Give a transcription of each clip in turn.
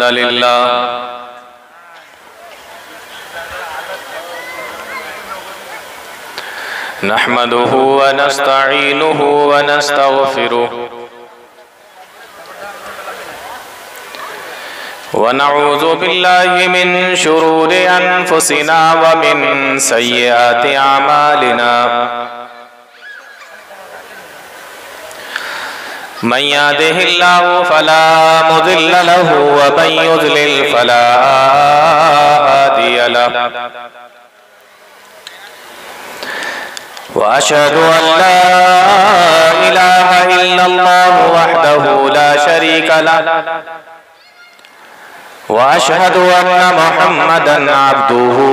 हम्दलिल्लाह नहमदुहु व नस्तईनुहु व नस्तगफिरुहु व नऊज़ु बिल्लाहि मिन शुरूरि अनफुसिना व मिन सय्यिआति अमालिना मन यहदिहिल्लाहु फला मुदिल्ल लहु व मन युद्लिल फला हादिय लहु व अशहदु अन ला इलाहा इल्लल्लाहु वहदहु ला शरीक लहु व अशहदु अन्न मुहम्मदन अब्दुहु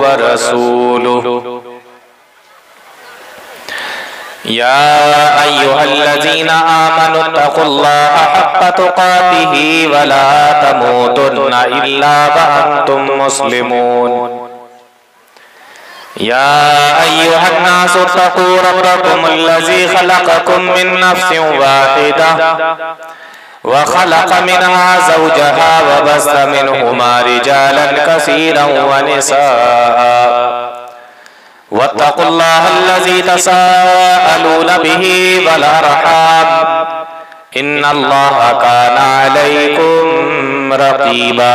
व रसूलुहु या अय्युहल्लज़ीना आमनुत्तक़ुल्लाहा हक़्क़ तुक़ातिही व ला तमूतुन्ना इल्ला व अंतुम मुस्लिमून या अय्युहन्नासु इत्तक़ू रब्बकुमुल्लज़ी ख़लक़कुम मिन नफ़्सिन वाहिदा व ख़लक़ मिनहा ज़ौजहा व बस्स मिनहुमा रिजालन कसीरन व निसाअ वत्तक़ुल्लाहल्लज़ी तसाअलून बिही वल अर्हाम इन्नल्लाहा काना अलैकुम रक़ीबा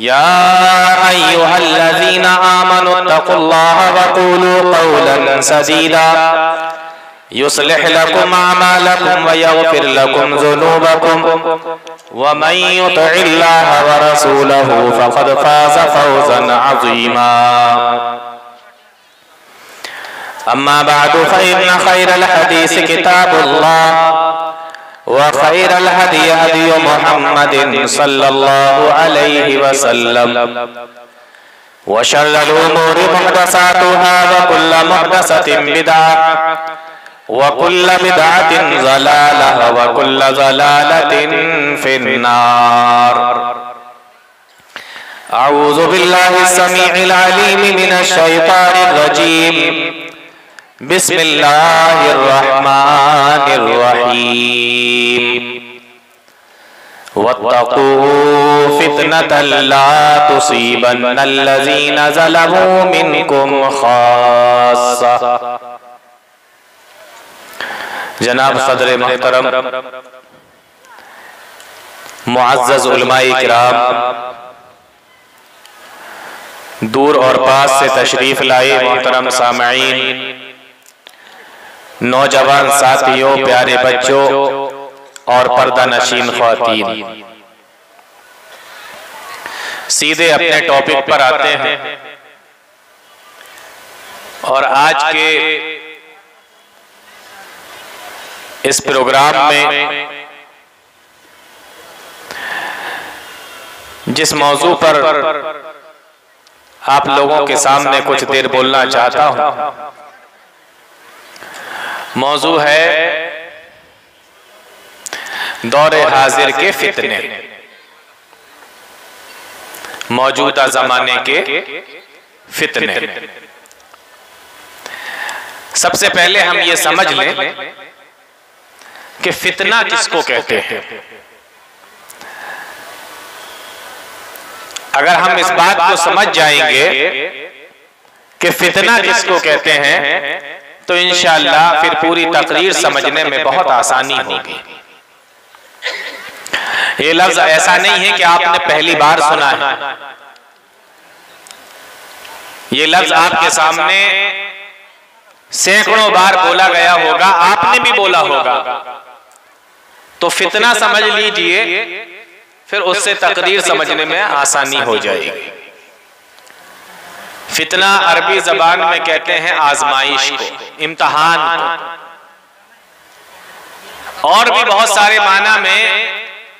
या अय्युहल्लज़ीना आमनुत्तक़ुल्लाहा व क़ूलू क़ौलन सदीदा युस्लिह लकुम अमालकुम व यग़फिर लकुम ज़ुनूबकुम व मन युतिइल्लाह व रसूलहु फ़क़द फ़ाज़ फ़ौज़न अज़ीमा अम्मा बअदु फ़इन्न ख़ैरल हदीस किताबुल्लाह व ख़ैरल हदी हदी मुहम्मदिन सल्लल्लाहु अलैहि वसल्लम व शर्रल उमूरि मुहदसातुहा व कुल्लु मुहदसतिन बिदअह व कुल्लु बिदअतिन ज़लालह व कुल्लु ज़लालतिन फिन्नार अऊज़ु बिल्लाहिस समीइल अलीम मिनश शैतानिर रजीम बिस्मिल्लाहिर रहमानिर रहीम वत्तक़ू फितनतन ला तुसीबन्नल्लज़ीना ज़लमू मिनकुम ख़ास्सा। जनाब सदर मोहतरम मुअज़्ज़ज़ उलमाए किराम, दूर और पास से तशरीफ लाए मोहतरम सामईन, नौजवान साथियों, प्यारे बच्चों और पर्दा नशीन ख्वातीन, सीधे अपने टॉपिक पर आते हैं। और आज के इस प्रोग्राम में जिस मौजू पर आप लोगों के सामने कुछ देर बोलना चाहता हूं, मौजू है दौरे हाजिर के फितने, मौजूदा जमाने के फितने। सबसे पहले हम ये समझ लें कि फितना किसको कहते हैं। अगर हम इस बात को समझ जाएंगे कि फितना किसको कहते हैं तो इंशाअल्लाह फिर पूरी तकरीर समझने में बहुत आसानी होगी। ये लफ्ज ऐसा नहीं है कि आपने पहली बार सुना है, ये लफ्ज आपके सामने सैकड़ों बार बोला गया होगा, आपने भी बोला होगा। तो फितना समझ लीजिए, फिर उससे तकरीर समझने में आसानी हो जाएगी। फितना अरबी जबान में कहते हैं आजमाइश को, इम्तिहान को। और भी बहुत सारे माना में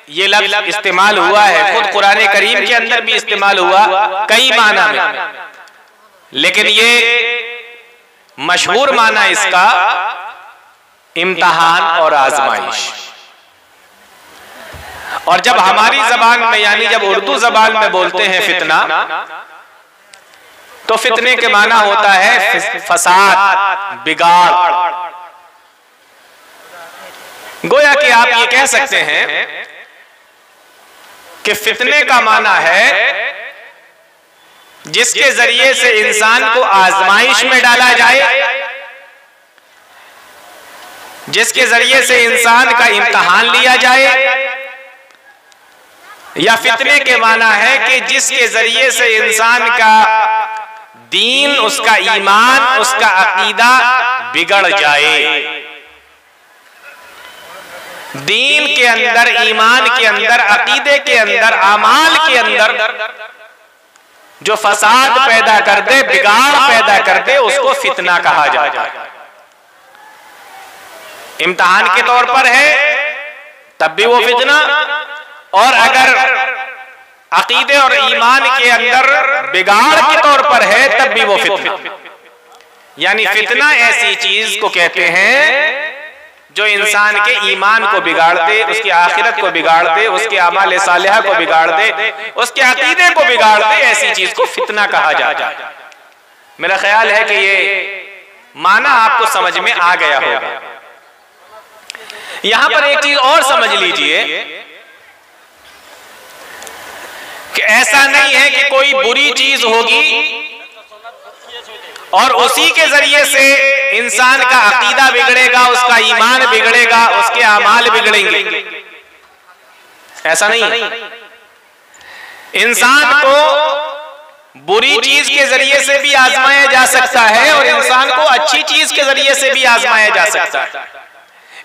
ये लफ्ज इस्तेमाल हुआ है, खुद कुरान करीम के अंदर भी इस्तेमाल हुआ कई माना में, लेकिन ये मशहूर माना इसका इम्तिहान और आजमाइश। और जब हमारी जबान में यानी जब उर्दू जबान में बोलते हैं फितना, तो फितने के माना होता है फसाद, बिगाड़। गोया कि आप ये कह सकते हैं कि फितने का माना है जिसके जरिए से इंसान को आजमाइश में डाला जाए, जिसके जरिए से इंसान का इम्तिहान लिया जाए, या फितने के माना है कि जिसके जरिए से इंसान का दीन, उसका ईमान, उसका अकीदा बिगड़ जाए। दीन के अंदर, ईमान के अंदर, अकीदे के अंदर, अमाल के अंदर जो फसाद पैदा कर दे, बिगाड़ पैदा कर दे, उसको फितना कहा जाता है। इम्तिहान के तौर पर है तब भी वो फितना, और अगर अकीदे और ईमान के अंदर बिगाड़ के तौर पर है तब भी वो फितना। यानी फितना ऐसी चीज को कहते हैं जो इंसान के ईमान को बिगाड़ दे, उसकी आखिरत को बिगाड़ दे, उसके अमाल सालिहा को बिगाड़ दे, उसके अकीदे को बिगाड़ दे, ऐसी चीज को फितना कहा जाता है। मेरा ख्याल है कि ये माना आपको समझ में आ गया होगा। यहां पर एक चीज और समझ लीजिए कि ऐसा नहीं है कि कोई बुरी चीज होगी और उसी के जरिए से इंसान का अकीदा बिगड़ेगा, उसका ईमान बिगड़ेगा, उसके अमाल बिगड़ेंगे। ऐसा नहीं। इंसान को बुरी चीज के जरिए से भी आजमाया जा सकता है और इंसान को अच्छी चीज के जरिए से भी आजमाया जा सकता है।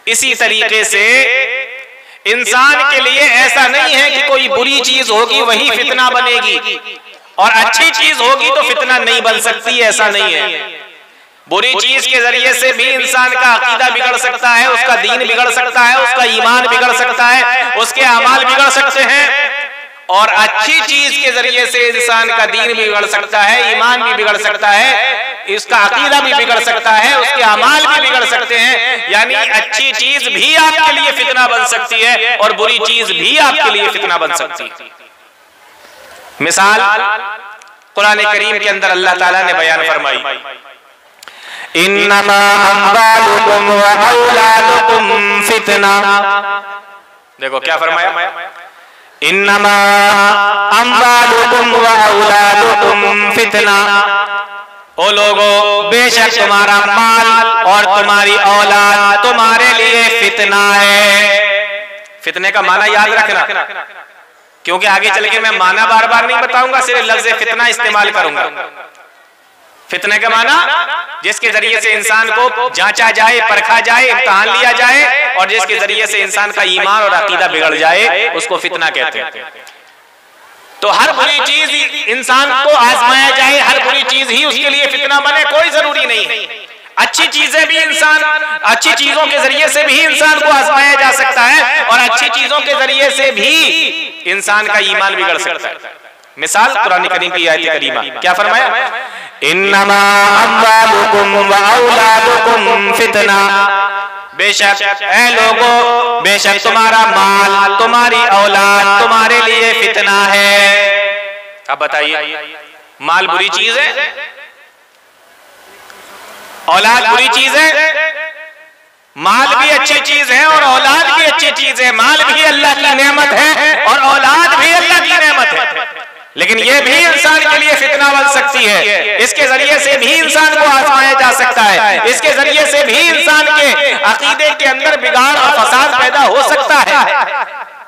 इसी तरीके से इंसान के लिए ऐसा नहीं है कि कोई बुरी चीज होगी वही फितना बनेगी और अच्छी चीज होगी तो फितना नहीं बन सकती, ऐसा नहीं है। बुरी चीज के जरिए से भी इंसान का अकीदा बिगड़ सकता है, उसका दीन बिगड़ सकता है, उसका ईमान बिगड़ सकता है, उसके अमाल बिगड़ सकते हैं, और अच्छी चीज के जरिए से इंसान का दीन भी बिगड़ सकता है, ईमान भी बिगड़ सकता है, इसका अकीदा भी बिगड़ सकता है, उसके अमाल भी बिगड़ सकते हैं। यानी अच्छी चीज भी आपके लिए फितना बन सकती है और बुरी चीज भी आपके लिए फितना बन सकती है। मिसाल कुरान करीम के अंदर अल्लाह ताला ने बयान फरमाई, इन्नमा अम्वालुकुम व औलादुकुम फितना। देखो क्या फरमाया, इन्नमा अम्वालुकुम व औलादुकुम फितना। ओ लोगों, बेशक तुम्हारा माल और तुम्हारी औलाद तुम्हारे लिए फितना है। फितने का माना याद रखना, क्योंकि आगे चल के मैं माना बार बार नहीं बताऊंगा, सिर्फ लफ्ज़ फितना इस्तेमाल करूंगा। फितने का माना जिसके जरिए से इंसान को जांचा जाए, परखा जाए, इम्तिहान लिया जाए, और जिसके जरिए से इंसान का ईमान और अकीदा बिगड़ जाए, उसको फितना कहते हैं। तो हर बुरी चीज इंसान को आजमाया जाए, हर बुरी चीज ही उसके लिए फितना बने, कोई जरूरी नहीं है। अच्छी चीजें भी इंसान, अच्छी चीजों के जरिए से भी इंसान को आजमाया जा सकता है और अच्छी चीजों के जरिए से भी इंसान का ईमान बिगड़ सकता है। मिसाल कुरान करीम की आयत करीमा क्या फरमाया, इन्नमा अम्वालुकुम व औलादुकुम फितना। बेशक ऐ लोगों, बेशक तुम्हारा माल, तुम्हारी औलाद तुम्हारे लिए फितना है। अब बताइए, माल बुरी चीज है, औलाद बुरी चीज है? माल भी अच्छी चीज है और औलाद भी अच्छी चीज है। माल भी अल्लाह की नेमत है और औलाद भी अल्लाह की नेमत है, लेकिन यह भी इंसान के लिए फितना बन सकती है। इसके जरिए से भी इंसान को आजमाया जा सकता है, इसके जरिए से भी इंसान के अकीदे के अंदर बिगाड़ और फसाद पैदा हो सकता है।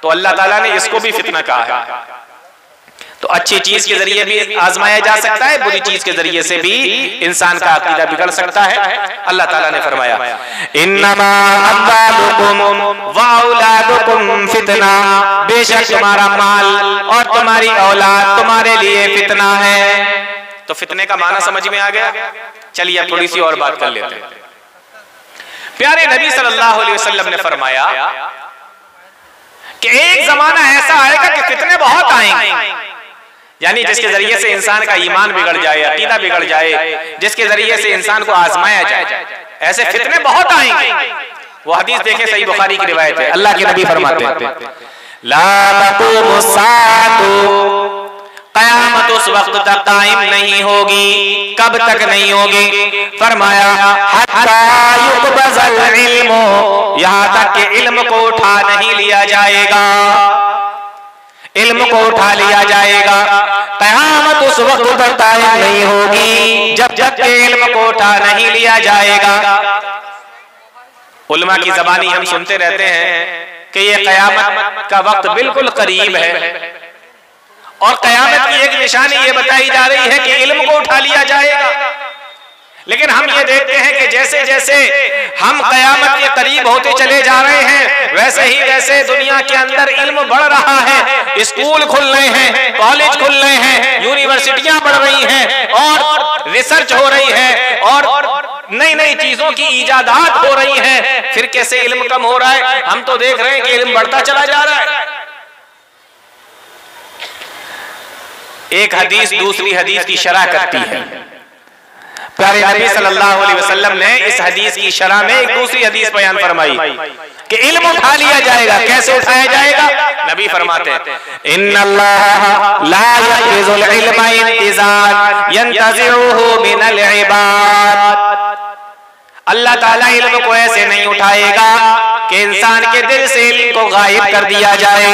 तो अल्लाह ताला ने इसको भी फितना कहा है। तो अच्छी चीज के जरिए भी आजमाया जा सकता है, बुरी चीज के जरिए से भी इंसान का अकीदा बिगड़ सकता है। अल्लाह ताला ने फरमाया, इन्नमा अम्वालुकुम व औलादुकुम फितना। बेशक तुम्हारा माल और तुम्हारी औलाद तुम्हारे लिए फितना है। तो फितने का माना समझ में आ गया। चलिए अब थोड़ी सी और बात कर लेते हैं। प्यारे नबी सल्लल्लाहु अलैहि वसल्लम ने फरमाया कि एक जमाना ऐसा आएगा कि फितने बहुत आएंगे, यानी जिसके जरिए से इंसान का ईमान बिगड़ जाए, अकीदा बिगड़ जाए, जिसके जरिए से इंसान को आजमाया जाए, ऐसे फितने बहुत आएंगे। वो हदीस देखें, सही बुखारी की रिवायत है। अल्लाह के नबी फरमाते हैं, ला तक़ूमु साअतु, क़यामत उस वक्त तक कायम नहीं होगी। कब तक नहीं होगी? फरमाया, हत्ता युक़बज़ल इल्मु, यहाँ तक कि इल्म को उठा नहीं लिया जाएगा। इल्म को उठा लिया जाएगा। क़यामत उस वक्त तक कायम नहीं होगी जब तक के इल्म को उठा नहीं लिया जाएगा। उलमा की ज़बानी हम सुनते रहते हैं कि ये क़यामत का वक्त बिल्कुल करीब है, और क़यामत की एक निशानी ये बताई जा रही है कि इल्म को उठा लिया जाएगा। लेकिन हम ये देखते हैं कि जैसे जैसे हम क़यामत के करीब होते चले जा रहे हैं, वैसे ही वैसे दुनिया के अंदर इल्म बढ़ रहा है। स्कूल खुल रहे हैं, कॉलेज खुल रहे हैं, यूनिवर्सिटियां बढ़ रही हैं, और रिसर्च हो रही है, और नई नई चीजों की इजादात हो रही हैं। फिर कैसे इल्म कम हो रहा है? हम तो देख रहे हैं कि इल्म बढ़ता चला जा रहा है। एक हदीस दूसरी हदीस की शरह करती है। प्यारे नबी सल्लल्लाहु अलैहि वसल्लम ने इस हदीस की शरह में एक दूसरी हदीस बयान फरमाई कि इल्म उठा लिया जाएगा। कैसे उठाया जाएगा? नबी फरमाते हैं, इन्नल्लाह ला यक़िज़ुल इल्मा इंतिज़ार यंतज़िउहु मिनल इबाद। अल्लाह ताला इल्म को ऐसे नहीं उठाएगा कि इंसान के दिल से इल्म को गायब कर दिया जाए।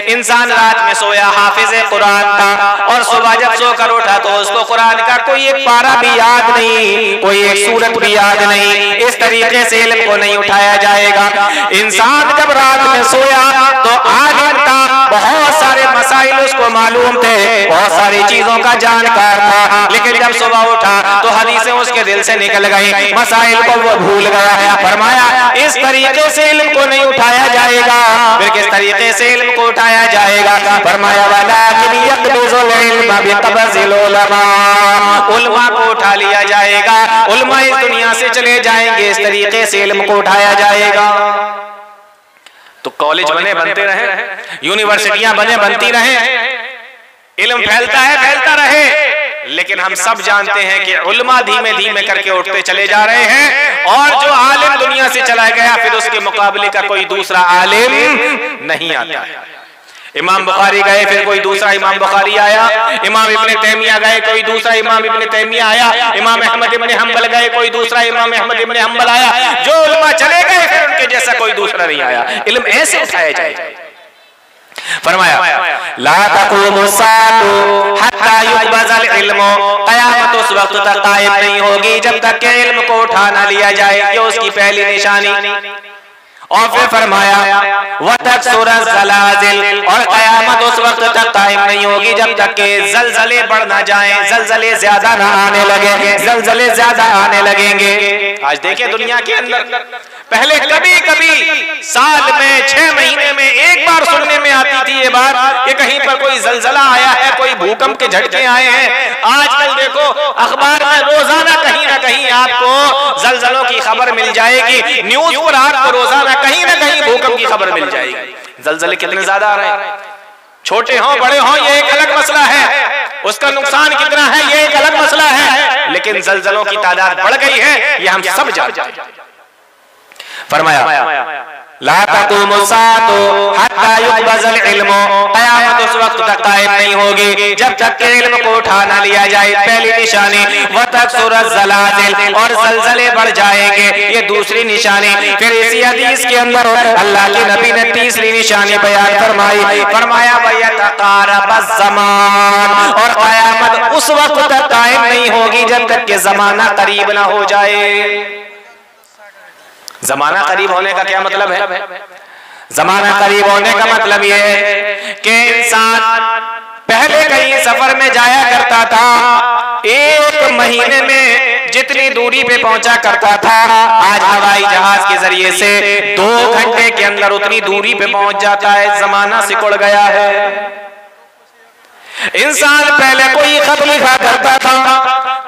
इंसान रात में सोया, हाफिज कुरान था, और सुबह जब सोकर उठा तो उसको कुरान का कोई एक पारा भी याद नहीं, कोई एक सूरत भी याद नहीं। इस तरीके से इल्म को नहीं उठाया जाएगा। इंसान जब रात में सोया तो आलिम था, बहुत सारे मसाइल उसको मालूम थे, बहुत सारी चीजों का जानकार था, लेकिन जब सुबह उठा तो हदीसें उसके दिल से निकल गई, मसाइल को वो भूल गया। फरमाया इस तरीके से इल्म को नहीं उठाया जाएगा। फिर किस तरीके से इल्म को उठाया जाएगा? फरमाया वलाकिन यक़बिज़ुल इल्म बिक़ब्ज़िल उलमा। उलमा को उठा लिया जाएगा, उलमा इस दुनिया से चले जाएंगे, इस तरीके से इल्म को उठाया जाएगा। तो कॉलेज बने बनते रहे, यूनिवर्सिटियां बने बनती रहे, इल्म फैलता है फैलता रहे, लेकिन हम सब जानते हैं कि उलमा धीमे धीमे करके उठते चले जा रहे हैं, और जो आलिम दुनिया से चला गया फिर उसके मुकाबले का कोई दूसरा आलिम नहीं आता है। इमाम बुखारी गए, फिर कोई दूसरा इमाम बुखारी आया। इमाम इब्ने तैमिया गए, कोई दूसरा इमाम इब्ने तैमिया आया। इमाम अहमद इब्ने हंबल गए, कोई दूसरा इमाम अहमद इब्ने हंबल आया। जो उलमा चले गए फिर उनके जैसा कोई दूसरा नहीं आया। इल्म ऐसे उठाया जाए। फरमाया ला तक़ूमु साअतु हत्ता युक़बज़ल इल्मु। क़यामत उस वक्त तक कायम नहीं होगी जब तक के इल्म को उठा ना लिया जाए। ये उसकी पहली निशानी। और फिर फरमाया वतकसुरज़ ज़लाज़िल। और क़यामत उस वक्त तक कायम नहीं होगी जब तक के ज़लज़ले बढ़ ना जाएं, ज़लज़ले ज्यादा ना आने लगे, ज़लज़ले ज्यादा आने लगेंगे। आज देखिए दुनिया के अंदर पहले कभी कभी साल में 6 महीने में एक बार सुनने में आती थी ये बात कि कहीं पर कोई ज़लज़ला आया है, कोई भूकंप के झटके आए हैं। आजकल देखो अखबार में रोजाना कहीं ना कहीं आपको ज़लज़लों की खबर मिल जाएगी, न्यूज पर आपको रोजाना कहीं ना कहीं भूकंप की खबर मिल जाएगी। ज़लज़ले कितने ज्यादा आ रहे हैं, छोटे हों बड़े हों ये एक अलग मसला है, उसका नुकसान कितना है ये एक अलग मसला है, लेकिन ज़लज़लों की तादाद बढ़ गई है ये हम सब जानते हैं। फरमाया ला तक़ूमु साअतु हत्ता युक़बज़ल इल्मु। क़यामत उस वक्त तक कायम नहीं होगी जब तक के इल्म को उठा ना लिया जाए। पहली निशानी वतकसुरज़ ज़लाज़िल। और ज़लज़ले बढ़ जाएंगे, ये दूसरी निशानी। फिर इसी हदीस के अंदर अल्लाह के नबी ने तीसरी निशानी बयान फरमाई। फरमाया वयतक़ारबज़ ज़मान। और क़यामत उस वक्त तक कायम नहीं होगी जब तक के ज़माना करीब ना हो जाए। जमाना करीब होने का क्या मतलब है? जमाना करीब होने का मतलब ये है कि इंसान पहले कहीं सफर में जाया करता था, 1 महीने में जितनी दूरी पे पहुंचा करता था, आज हवाई जहाज के जरिए से 2 घंटे के अंदर उतनी दूरी पे पहुंच जाता है। जमाना सिकुड़ गया है। इंसान पहले कोई खत लिखा करता था,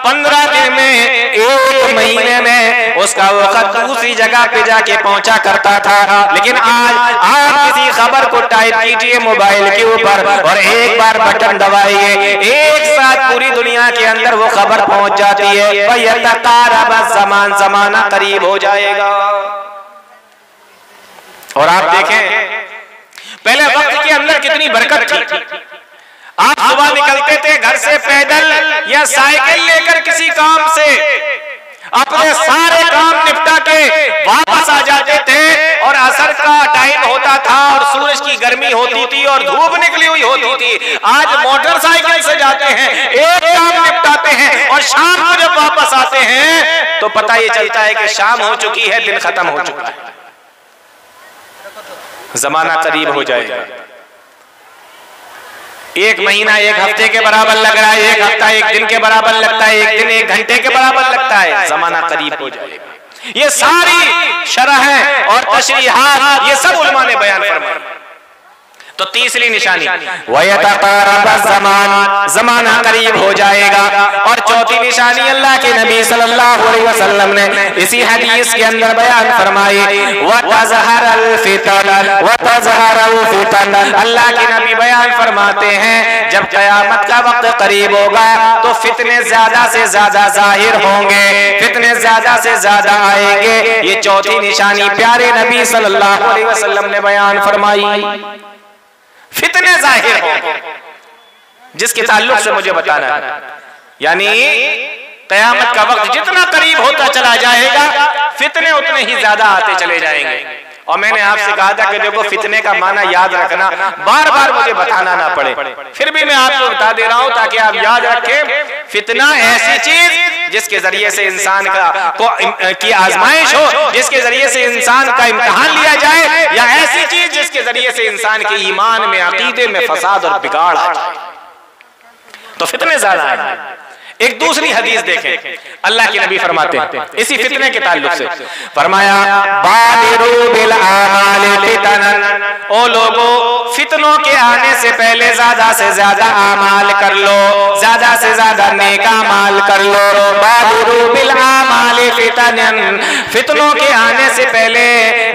15 दिन में 1 महीने में उसका वो खत दूसरी जगह पे जाके पहुंचा करता था। लेकिन आज आप किसी खबर को टाइप कीजिए मोबाइल के ऊपर और एक बार बटन दबाइए, एक साथ पूरी दुनिया के अंदर वो खबर पहुंच जाती है। वयतक़ारबज़ ज़मान। ज़माना करीब हो जाएगा। और आप देखें पहले वक्त के अंदर कितनी बरकत थी। आप सुबह निकलते थे घर से पैदल या साइकिल लेकर किसी काम से, अपने सारे काम निपटा के वापस आ जाते थे और असर का टाइम होता था और सूरज की गर्मी होती थी और धूप निकली हुई होती थी। आज मोटरसाइकिल से जाते हैं, एक काम निपटाते हैं और शाम को जब वापस आते हैं तो पता ये चलता है कि शाम हो चुकी है, दिन खत्म हो चुका है, जमाना करीब हो जाएगा। एक महीना एक हफ्ते के बराबर लग रहा है, एक हफ्ता एक दिन के बराबर लगता है, एक दिन एक घंटे के बराबर लगता है, जमाना करीब हो जाएगा। ये सारी शरह और तशरीहात ये सब उलमा ने बयान फरमाया। तो तीसरी निशानी ज़माना करीब हो जाएगा। और चौथी निशानी अल्लाह के नबी सल्लल्लाहु अलैहि वसल्लम ने इसी हदीस के अंदर बयान फरमाई, अल्लाह के नबी बयान फरमाते हैं जब क़यामत का वक्त करीब होगा तो फितने ज्यादा से ज्यादा जाहिर होंगे, फितने ज्यादा से ज्यादा आएंगे। ये चौथी निशानी प्यारे नबी सल्लल्लाहु अलैहि वसल्लम ने बयान फरमाई। फितने जाहिर होंगे जिसके ताल्लुक से मुझे बताना है, यानी क़यामत का वक्त जितना करीब होता चला जाएगा फितने उतने ही ज्यादा आते चले जाएंगे। और मैंने आपसे कहा था कि देखो फितने का माना याद रखना, बार बार मुझे बताना ना पड़े, फिर भी मैं आपको बता दे रहा हूं ताकि आप याद रखें। फितना ऐसी चीज जिसके जरिए से इंसान की आजमाइश हो, जिसके जरिए से इंसान का इम्तिहान लिया जाए, या ऐसी चीज जिसके जरिए से इंसान के ईमान में, अकीदे में फसाद और बिगाड़ आ जाए। तो फितने ज्यादा हैं। एक दूसरी हदीस देखें, अल्लाह के नबी फरमाते हैं इसी फितने के ताल्लुक से, फरमाया बादिरू बिल आमाल फितनन, ओ लोगों फितनों के आने से पहले ज्यादा से ज्यादा आमाल कर लो, ज्यादा से ज्यादा नेक आमाल कर लो। बादिरू बिल आमाल फितनन, फितनों के आने से पहले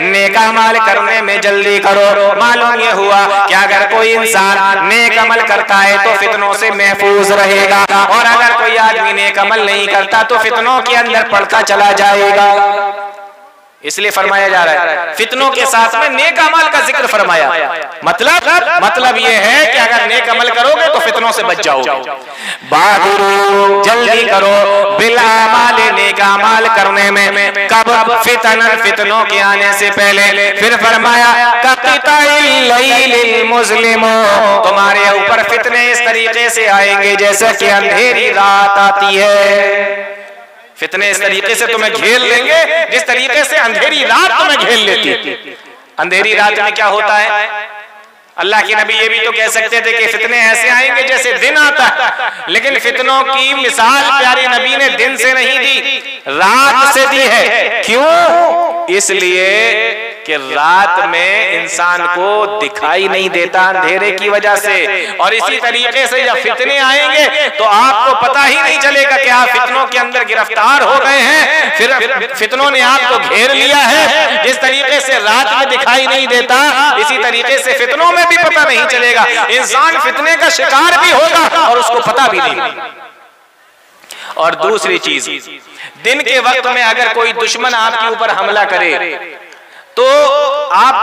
नेक अमल करने में जल्दी करो। मालूम ये हुआ कि अगर कोई इंसान नेक अमल करता है तो फितनों से महफूज रहेगा, और अगर कोई आदमी नेक अमल नहीं करता तो फितनों के अंदर पड़ता चला जाएगा। इसलिए फरमाया जा रहा है फितनों के साथ में नेक अमल का जिक्र फरमाया। मतलब ये है कि अगर नेक अमल करोगे तो फितनों से बच जाओगे। बादुरू जल्दी करो बिल अमाल, नेक अमल करने में। कब? फितनन, फितनों के आने से पहले। फिर फरमाया कतिताइल लैलिल मुज़लिम, तुम्हारे ऊपर फितने इस तरीके से आएंगे जैसे कि अंधेरी रात आती है। फितने इस तरीके से तुम्हें घेर लेंगे जिस तरीके से अंधेरी रात तुम्हें घेर लेती है। अंधेरी रात में क्या होता है? अल्लाह के नबी ये भी तो कह सकते थे कि फितने ऐसे आएंगे जैसे दिन आता है, लेकिन फितनों की मिसाल प्यारे नबी ने दिन से नहीं दी, रात से दी है। क्यों? इसलिए कि रात में इंसान को दिखाई नहीं देता अंधेरे की वजह से, और इसी तरीके से जब फितने आएंगे तो आपको पता ही नहीं चलेगा कि आप फितनों के अंदर गिरफ्तार हो गए हैं, फिर फितनों ने आपको घेर लिया है। जिस तरीके से रात में दिखाई नहीं देता, इसी तरीके से फितनों में भी पता नहीं चलेगा। इंसान फितने का शिकार भी होगा और उसको पता भी नहीं। और दूसरी चीज, दिन के वक्त में अगर कोई दुश्मन आपके ऊपर हमला करे तो आप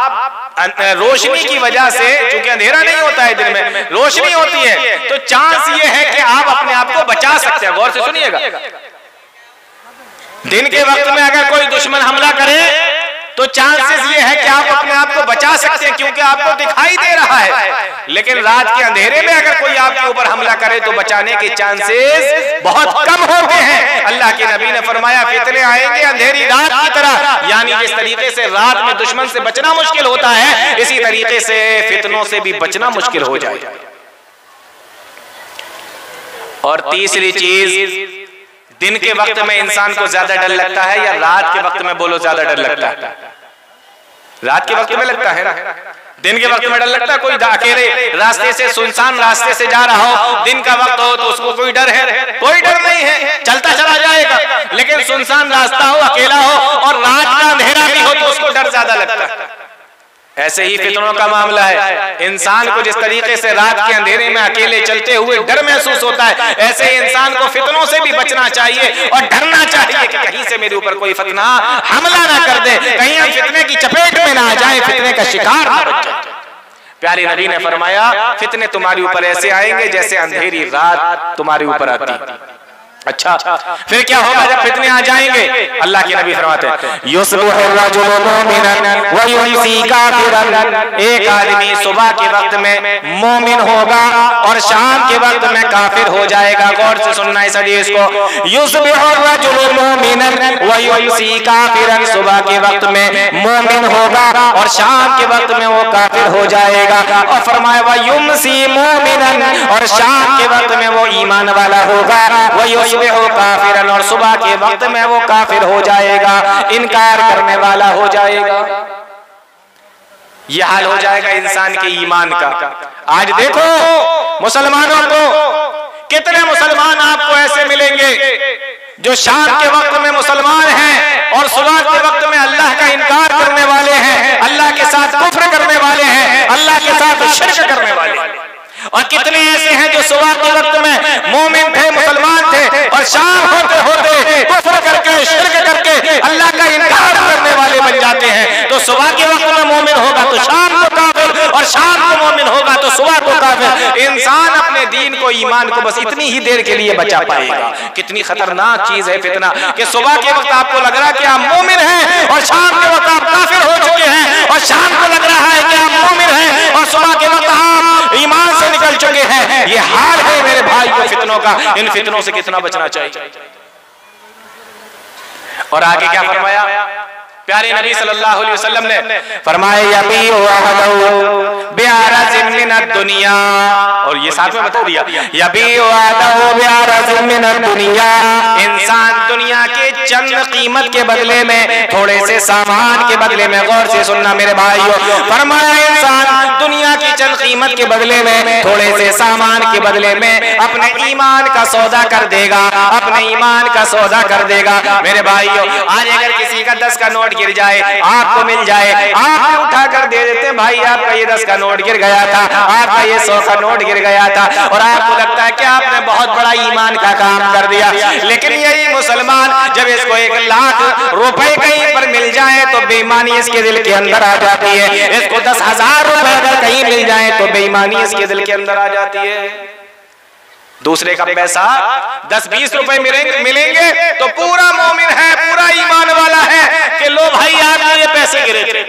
रोशनी की वजह से, चूंकि अंधेरा नहीं होता है दिन में, रोशनी होती है, तो चांस ये है कि आप अपने आप को बचा सकते हैं। गौर से सुनिएगा, दिन के वक्त में अगर कोई दुश्मन हमला करे तो चांसेस ये है कि आप अपने आप को बचा सकते हैं क्योंकि आपको दिखाई दे रहा है। लेकिन रात के अंधेरे में अगर कोई आपके ऊपर हमला करे तो बचाने के चांसेस बहुत कम होते हैं। अल्लाह के नबी ने फरमाया फितने आएंगे अंधेरी रात की तरह, यानी जिस तरीके से रात में दुश्मन से बचना मुश्किल होता है, इसी तरीके से फितनों से भी बचना मुश्किल हो जाए। और तीसरी चीज, दिन के वक्त में इंसान को ज्यादा डर लगता है या रात के वक्त में? बोलो, ज्यादा डर लगता है। रात के वक्त में लगता है ना, दिन के वक्त में डर लगता है। कोई अकेले रास्ते से, सुनसान रास्ते से जा रहा हो, दिन का वक्त हो तो उसको कोई डर है? कोई डर नहीं है, चलता चला जाएगा। लेकिन सुनसान रास्ता हो, अकेला हो और रात का अंधेरा भी हो तो उसको डर ज्यादा लगता है। ऐसे ही फितनों का मामला है। इंसान को जिस तरीके से रात के अंधेरे में अकेले चलते हुए डर महसूस होता है, ऐसे ही इंसान को फितनों से भी बचना चाहिए और डरना चाहिए कि कहीं से मेरे ऊपर कोई फितना हमला ना कर दे, कहीं हम फितने की चपेट में ना आ जाए, फितने का शिकार ना बन जाए। प्यारे नबी ने फरमाया फितने तुम्हारे ऊपर ऐसे आएंगे जैसे अंधेरी रात तुम्हारे ऊपर आती है। अच्छा, फिर क्या होगा जब फितने आ जाएंगे? अल्लाह के नबी फरमाते हैं एक आदमी सुबह के वक्त में मोमिन होगा और शाम के वक्त में काफिर हो जाएगा। गौर से सुनना इस हदीस को। सुबह के वक्त में मोमिन होगा और शाम के वक्त में वो काफिर हो जाएगा। और फरमाया और शाम के वक्त में वो ईमान वाला होगा, हो काफिरन, और सुबह के वक्त में वो काफिर हो जाएगा, इनकार करने वाला हो जाएगा। यह हाल हो जाएगा इंसान के ईमान का। आज देखो मुसलमानों को, कितने मुसलमान आपको ऐसे मिलेंगे जो शाम के वक्त में मुसलमान हैं और सुबह के वक्त में अल्लाह का इनकार करने वाले हैं, अल्लाह के साथ कुफ्र करने वाले हैं, अल्लाह के साथ शिर्क करने वाले हैं। और कितने ऐसे हैं जो सुबह के वक्त में मोमिन थे, मुसलमान थे, और शाम होते होते कुफ्र करके, शिर्क करके अल्लाह का इनकार करने वाले बन जाते हैं। तो सुबह के वक्त में मोमिन होगा तो शाम को काफिर, और शाम को मोमिन होगा तो सुबह को काफिर। इंसान अपने दीन को, ईमान को बस इतनी ही देर के लिए बचा पाएगा। कितनी खतरनाक चीज है फितना, कि सुबह के वक्त आपको लग रहा है कि आप मोमिन हैं और शाम के वक्त आप काफिर हो चुके हैं, और शाम को लग रहा है कि आप मोमिन हैं और सुबह के वक्त आप ईमान से निकल चुके हैं। ये हाल है मेरे भाई को फितनों का। इन फितनों से कितना बचना चाहिए। और आगे क्या फरमाया प्यारे नबी सल्लल्लाहु अलैहि वसल्लम ने? फरमाया दुनिया, और ये साथ में बता दिया, इंसान दुनिया के चंद कीमत के बदले में, थोड़े से सामान के बदले में, गौर से सुनना मेरे भाइयों, फरमाया इंसान दुनिया की चंद कीमत के बदले में, थोड़े से सामान के बदले में अपने ईमान का सौदा कर देगा, अपने ईमान का सौदा कर देगा। मेरे भाइयों, आज अगर किसी का 10 का नोट गिर जाए, आपको मिल जाए, आप उठा कर दे देते हैं, भाई आपका ये 10 का नोट गिर गया था, आपका ये 100 का नोट गिर गया था, और आपको लगता है कि आपने बहुत बड़ा ईमान का काम कर दिया। लेकिन यही मुसलमान जब इसको 1 लाख रुपए कहीं पर मिल जाए तो बेईमानी इसके दिल के अंदर आ जाती है। इसको 10,000 रुपए अगर कहीं मिल जाए तो बेईमानी इसके दिल के अंदर आ जाती है। दूसरे का पैसा 10-20 रुपए मिलेंगे तो पूरा मोमिन है, पूरा ईमान वाला है कि लो भाई आपने ये पैसे गिरे थे।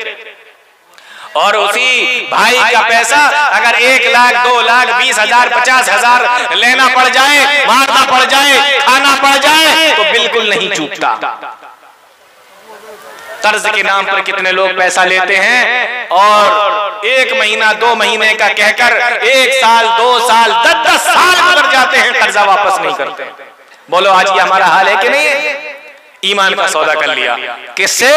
और उसी भाई का पैसा अगर 1 लाख, 2 लाख, 20,000, 50,000 लेना पड़ जाए, मारना पड़ जाए, खाना पड़ जाए, तो बिल्कुल नहीं चूकता। कर्ज के नाम पर कितने लोग पैसा लेते हैं और 1 महीना 2 महीने का कहकर 1 साल 2 साल 10-10 साल गुजर जाते हैं, कर्जा वापस नहीं करते। बोलो आज ये हमारा हाल है कि नहीं है? ईमान का सौदा कर लिया, किससे?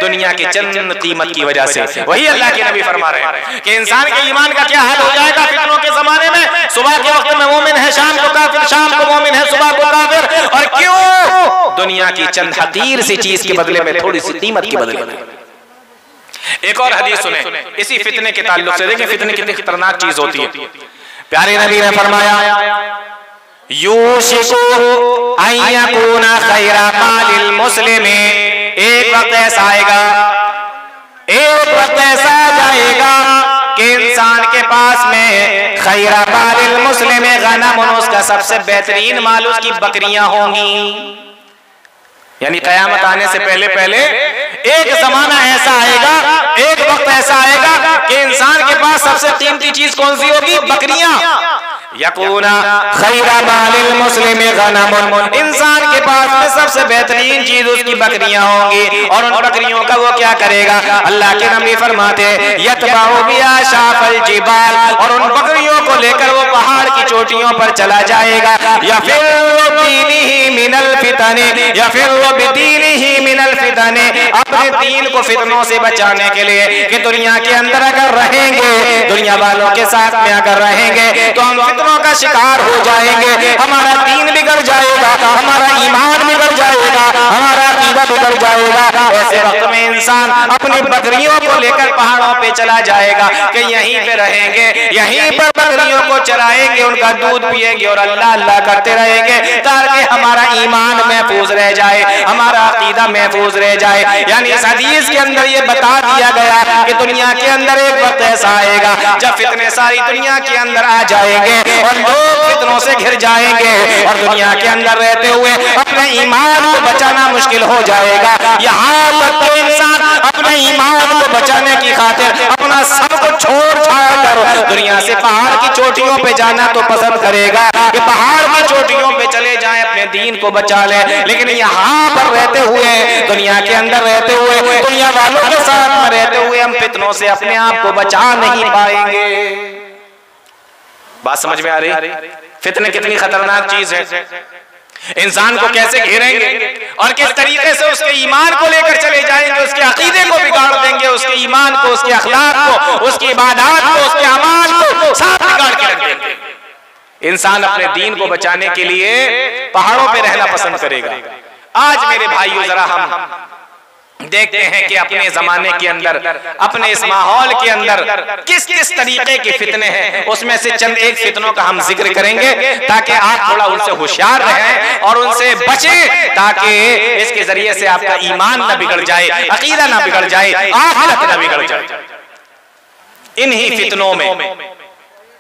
दुनिया की चंद कीमत की वजह से। वही अल्लाह के नबी फरमा रहे हैं कि इंसान के ईमान का क्या हाल हो जाएगा फितनों के जमाने में। सुबह के वक्त में मोमिन है, शाम को काफिर, शाम को मोमिन है, सुबह को काफिर। और क्यों? दुनिया की चंद हकीर सी चीज के बदले में, थोड़ी सी कीमत के बदले में। एक और हदीस सुने इसी फितने के ताल्लुक से। देखिए फितने कितनी खतरनाक चीज होती है। प्यारे नबी ने फरमाया एक वक्त ऐसा आएगा, एक वक्त ऐसा आ जाएगा कि इंसान के पास में खैरा मालिल मुस्लिम गनम, उसका सबसे बेहतरीन माल उसकी बकरियां होंगी। यानी कयामत आने से पहले पहले एक जमाना ऐसा आएगा, एक वक्त ऐसा आएगा कि इंसान के पास सबसे कीमती चीज कौन सी होगी? बकरियां। यकूना खैरा मालिल मुस्लिम गनम, इंसान के पास में सबसे बेहतरीन चीज उसकी बकरियां होंगी। और उन बकरियों का वो क्या करेगा? अल्लाह के नबी फरमाते यतबाउ बिया शाफल जिबाल, और उन बकरियों को लेकर वो पहाड़ की चोटियों पर चला जाएगा। या फिर दीनिही मिनल फितने, या फिर बिदीनिही मिनल फितने, अपने दीन को फितनों से बचाने के लिए कि दुनिया के अंदर अगर रहेंगे, दुनिया वालों के साथ में अगर रहेंगे तो हम फितनों का शिकार हो जाएंगे, हमारा दीन बिगड़ जाएगा, हमारा ईमान बिगड़ जाएगा, हमारा अकीदा बिगड़ जाएगा। ऐसे वक्त में इंसान अपनी बकरियों को लेकर पहाड़ों पे चला जाएगा कि यहीं पे रहेंगे, यहीं पर बकरियों को चराएंगे, उनका दूध पिएंगे और अल्लाह अल्लाह करते रहेंगे ताकि हमारा ईमान महफूज रह जाए, हमारा अकीदा महफूज रह जाए। यानी इस हदीस के अंदर ये बता दिया गया कि दुनिया के अंदर एक वक्त ऐसा आएगा जब फितने सारी दुनिया के अंदर आ जाएंगे और लोग फितनों से घिर जाएंगे और दुनिया के अंदर रहते हुए अपने ईमान को बचाना मुश्किल हो जाएगा। यहाँ तक तो इंसान अपने ईमान को बचाने की खातिर अपना सब कुछ छोड़ छाड़ कर दुनिया से पहाड़ की चोटियों पे जाना तो पसंद करेगा कि पहाड़ की चोटियों पे चले जाएं, अपने दीन को बचा ले। लेकिन यहाँ पर रहते हुए, दुनिया के अंदर रहते हुए, दुनिया वालों के साथ में रहते हुए हम फितनों से अपने आप को बचा नहीं पाएंगे। बात समझ में आ रही? फितने कितनी खतरनाक चीज है, इंसान को कैसे घेरेंगे और किस तरीके से उसके ईमान को लेकर चले जाएंगे, उसके अकीदे को बिगाड़ देंगे, उसके ईमान को, उसके अखलाक को, उसकी इबादत को, उसके अमाल को साफ बिगाड़ के रख देंगे। इंसान अपने दीन को बचाने के लिए पहाड़ों पे रहना पसंद करेगा। आज मेरे भाइयों जरा हम देखते हैं कि अपने जमाने के अंदर, अपने इस माहौल के अंदर किस किस तरीके के फितने हैं। उसमें से चंद एक फितनों का हम जिक्र करेंगे ताकि आप थोड़ा उनसे होशियार रहें और उनसे बचें, ताकि इसके जरिए से आपका ईमान ना बिगड़ जाए, अकीदा ना बिगड़ जाए, आखिरत ना बिगड़ जाए। इन्हीं फितनों में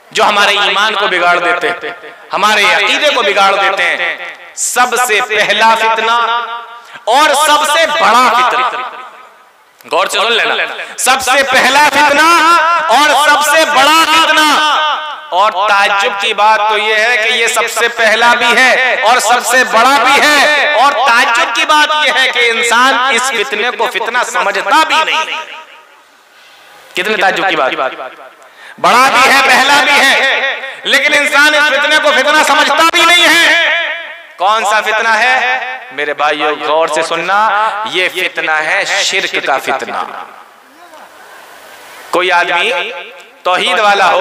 जो हमारे ईमान को बिगाड़ देते हैं, हमारे अकीदे को बिगाड़ देते हैं, सबसे पहला फितना और सबसे बड़ा फितना, गौर से सुन लेना, सबसे पहला फितना और सबसे बड़ा फितना। और ताज्जुब की बात तो यह है कि ये सबसे पहला भी है और सबसे बड़ा भी है, और ताज्जुब की बात यह है कि इंसान इस फितने को फितना समझता भी नहीं। कितने ताज्जुब की बात, बड़ा भी है, पहला भी है, लेकिन इंसान इस फितने को फितना समझता भी नहीं है। कौन सा फितना है मेरे भाइयों, गौर से सुनना, ये फितना है शिर्क का फितना। कोई आदमी तौहीद वाला हो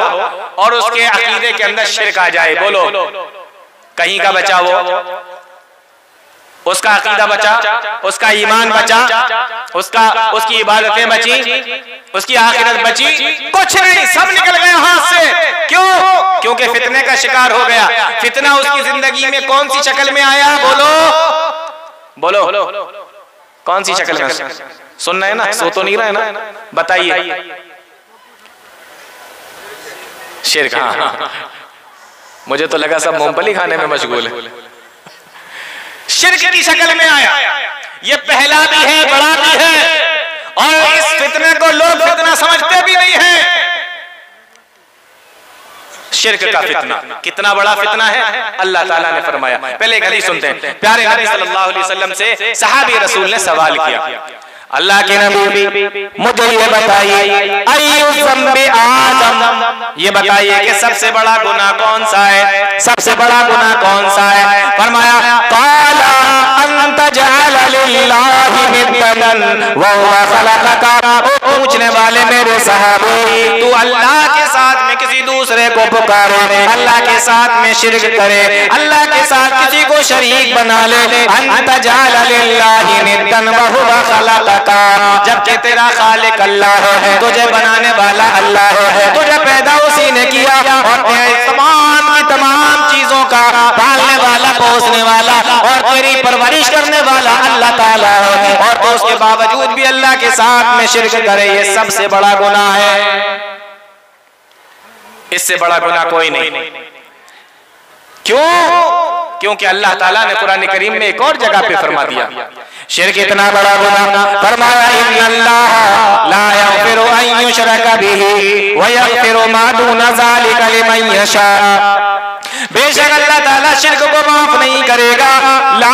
और उसके अकीदे के अंदर शिर्क आ जाए, बोलो कहीं का बचा वो, उसका अकीदा बचा, उसका ईमान बचा, उसकी इबादतें बची, उसकी आखिरत बची, कुछ नहीं, सब निकल गया हाथ से। क्यों? क्योंकि फितने का शिकार हो गया। फितना उसकी जिंदगी में कौन सी शक्ल में आया, बोलो बोलो, कौन सी शक्ल में? सुन रहे ना, सो तो नहीं रहे ना, बताइए। शिर्क, हाँ, मुझे तो लगा सब मूंगफली खाने में मशगूल है। शिर्क की शक्ल में आया, ये पहला भी है, बड़ा भी है, और इस फितने को लोग फितना समझते भी नहीं है। शिर्क का फितना कितना बड़ा फितना है, अल्लाह ताला ने फरमाया। पहले एक हदीस सुनते हैं, प्यारे नबी सल्लल्लाहु अलैहि वसल्लम से सहाबी रसूल ने सवाल किया, अल्लाह के नबी मुझे ये बताइए, अय्यु ज़म्बि आज़म, ये बताइए कि सबसे बड़ा गुनाह कौन सा है, सबसे बड़ा गुनाह कौन सा है? फरमाया, क़ाला अन तजअल लिल्लाहि निद्दन व हुवा खलक़का। पूछने वाले मेरे सहाबी, तू अल्लाह के साथ में किसी दूसरे को पुकारे, अल्लाह के साथ में शिर्क करे, अल्लाह के साथ किसी को शरीक बना ले, अन तजअल लिल्लाहि निद्दन व हुवा खलक़का, जबकि तेरा खालिक अल्लाह है, तुझे बनाने वाला अल्लाह है, तुझे पैदा उसी ने किया और तमाम की तमाम चीजों का पालने वाला, पोसने वाला और तेरी परवरिश करने वाला अल्लाह ताला है, और तो उसके बावजूद भी अल्लाह के साथ में शिर्क करे, ये सबसे बड़ा गुनाह है। इससे बड़ा गुनाह कोई नहीं। क्यों? क्योंकि अल्लाह ताला ने कुरान करीम में एक और जगह पे फरमा दिया, शिर्क इतना बड़ा गुनाह, फरमाया इन्नल्लाह ला यग़फिरु अन युशरका बिही व यग़फिरु मा दूना ज़ालिका लिमन यशा। बेशक अल्लाह ताला शिर्क को माफ नहीं करेगा, ला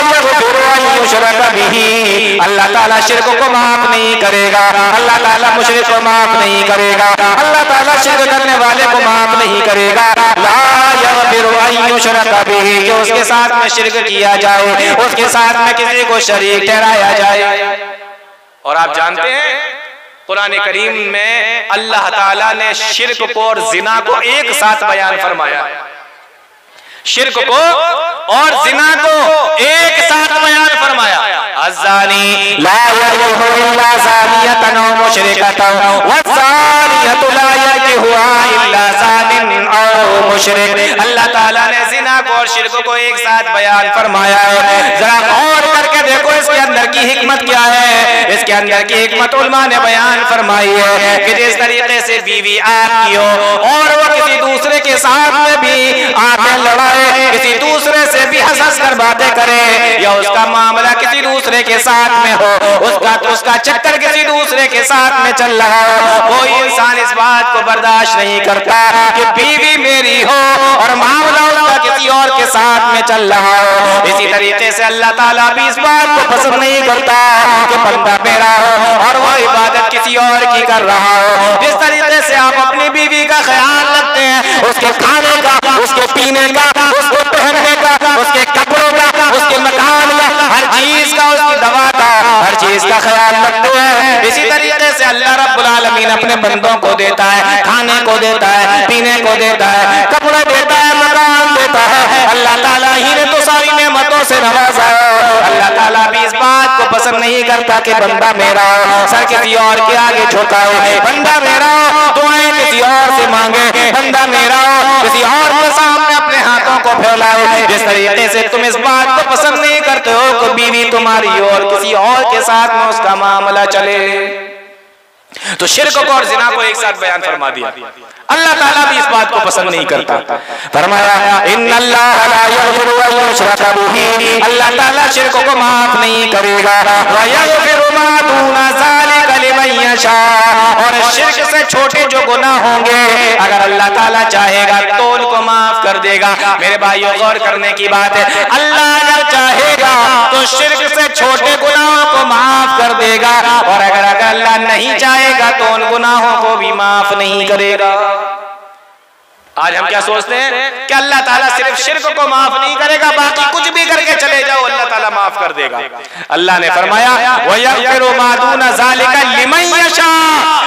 यग़फिरु अन युशरका बिही, अल्लाह ताला शिर्क को माफ नहीं करेगा, अल्लाह ताला मुशरिक को माफ नहीं करेगा, अल्लाह ताला शिर्क करने वाले को माफ नहीं करेगा। ला यग़फिरु अन युशरका बिही, कि उसके साथ में शिर्क किया जाए, उसके साथ में किसी को शरीक ठहराया जाए। और आप जानते हैं कुरान करीम में अल्लाह ताला ने शिर्क को और जिना को एक साथ बयान फरमाया। शिर्क को और जिना को एक साथ बयान फरमाया। अज़्ज़ानी ला यज़्नी इल्ला ज़ानियतन औ मुशरिकतन वज़्ज़ानियतु ला यज़्निहा इल्ला ज़ानिन औ मुशरिक। अल्लाह ताला ने जिना को और शिर्क को एक साथ बयान फरमाया है। जरा गौर करके देखो इसके अंदर की हिकमत क्या है। इसके अंदर की हिकमत उलमा ने बयान फरमाई है कि जिस तरीके से बीवी आपकी हो और वो किसी दूसरे के साथ में भी आंखें लड़ाए, किसी दूसरे से भी हंस कर बातें करे, या उसका मामला किसी दूसरे के साथ में हो, उसका चक्कर किसी दूसरे के साथ में चल रहा हो, कोई इंसान इस बात को बर्दाश्त नहीं करता कि बीवी मेरी हो और मामला उसका किसी और के साथ में चल रहा हो। इसी तरीके से अल्लाह ताला भी इस बात को पसंद नहीं करता कि बंदा मेरा हो और वो इबादत किसी और की कर रहा हो। जिस तरीके से आप अपनी बीवी का ख्याल रखते हैं, उसके खाने का, उसके पीने का, उसको पहनने का, उसके कपड़ों का, उसके मकान का, हर चीज का, उसकी दवा का, हर चीज का ख्याल रखते हैं। इसी तरीके से अल्लाह रब्बुल आलमीन अपने बंदों को देता है, खाने को देता है, पीने को देता है, कपड़े देता है, मकान देता है। अल्लाह ताला ही ने तो सारी नेमतों से नवाजा है। अल्लाह ताला भी इस बात को पसंद नहीं करता कि बंदा मेरा सर किसी और के आगे झुकाए, बंदा मेरा दुआएं किसी और से मांगे, बंदा मेरा किसी और के सामने अपने हाथों को फैलाए। जिस तरीके से तुम इस बात को पसंद नहीं करते हो कि बीवी तुम्हारी और किसी और के साथ में उसका मामला चले, तो शिर्क को और जिना को एक साथ बयान फरमा दिया। अल्लाह ताला भी इस बात को पसंद नहीं करता। फरमाया इन्नल्लाह ला यग़फिरु अन युशरका बिही, अल्लाह ताला शिर्क को माफ नहीं करेगा। व यग़फिरु मा दूना ज़ालिका लिमन यशा, और शिर्क से छोटे जो गुनाह होंगे अगर अल्लाह ताला चाहेगा तो उनको माफ कर देगा। मेरे भाइयों गौर करने की बात है, अल्लाह अगर चाहेगा तो शिर्क से छोटे गुनाहों को माफ कर देगा, और अगर अल्लाह नहीं चाहेगा तो उन गुनाहों को भी माफ नहीं करेगा। आज हम क्या सोचते हैं कि अल्लाह ताला सिर्फ शिर्क को माफ नहीं करेगा, बाकी कुछ भी करके चले जाओ अल्लाह ताला माफ कर देगा। अल्लाह ने फरमाया व यग़फिरु मा दूना ज़ालिका लिमन यशा,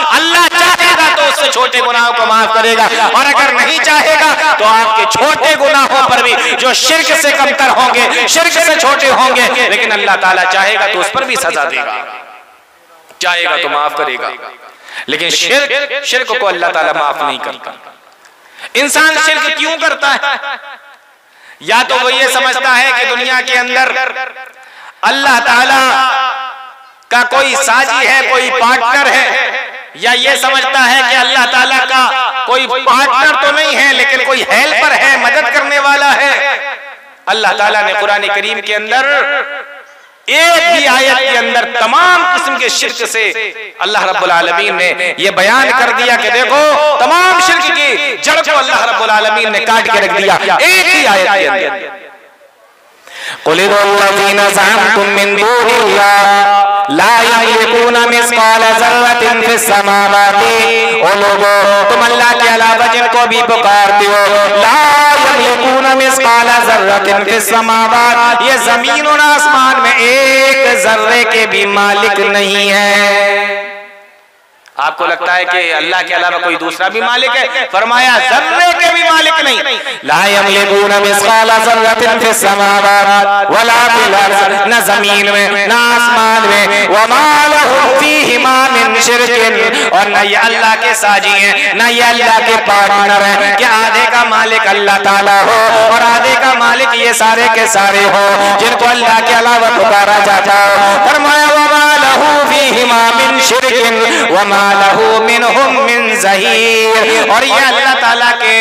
अल्लाह चाहेगा तो उससे छोटे गुनाहों को माफ करेगा, और अगर नहीं चाहेगा तो आपके छोटे गुनाहों पर भी जो शिर्क से कमतर होंगे, शिर्क से छोटे होंगे, लेकिन अल्लाह ताला चाहेगा तो उस पर भी सजा देगा, चाहेगा तो माफ करेगा। लेकिन शिर्क को अल्लाह ताला माफ नहीं करता। इंसान शिर्क क्यों करता है? या तो वो ये समझता है कि दुनिया के अंदर अल्लाह ताला का कोई साजी है, कोई पार्टनर है, या ये समझता है कि अल्लाह ताला का कोई पार्टनर तो नहीं है लेकिन कोई हेल्पर है, मदद करने वाला है। अल्लाह ताला ने कुरान करीम के अंदर एक ही आयत के अंदर तमाम किस्म के शिर्क से अल्लाह रब्बुल आलमीन ने ये बयान कर दिया कि देखो तमाम शिर्क की जड़ को अल्लाह रब्बुल आलमीन ने काट के रख दिया एक ही आयत के अंदर। कुल लल्लज़ीना ज़अमतुम मिन दूनिल्लाह ला यमलिकूना मिस्क़ाला ज़र्रतिन फिस समावाति, ओ लोगों तुम अल्लाह के अलावा जिनको भी पुकारते हो, ला यमलिकूना मिस्क़ाला ज़र्रतिन फिस समावात, ये जमीन और आसमान में एक जर्रे के भी मालिक नहीं है। आपको लगता है कि अल्लाह के अलावा कोई दूसरा भी मालिक है? फरमाया जर्रे के भी मालिक नहीं। ला यमलिकूना मिस्क़ाला ज़र्रतिन फिस समावात वला फिल अर्ज़, न जमीन में न आसमान में, व मा लहुम फ़ीहिमा मिन शिर्किन, और न ये अल्लाह के साजी हैं, न ये अल्लाह के पार्टनर हैं कि आधे का मालिक अल्लाह ताला हो और आधे का मालिक ये सारे के सारे हो जिनको अल्लाह के अलावा पुकारा जाता हो। फरमाया व मा लहू फ़ीहिमा मिन शिर्किन व मा लहू मिनहुम मिन ज़हीर, और ये अल्लाह ताला के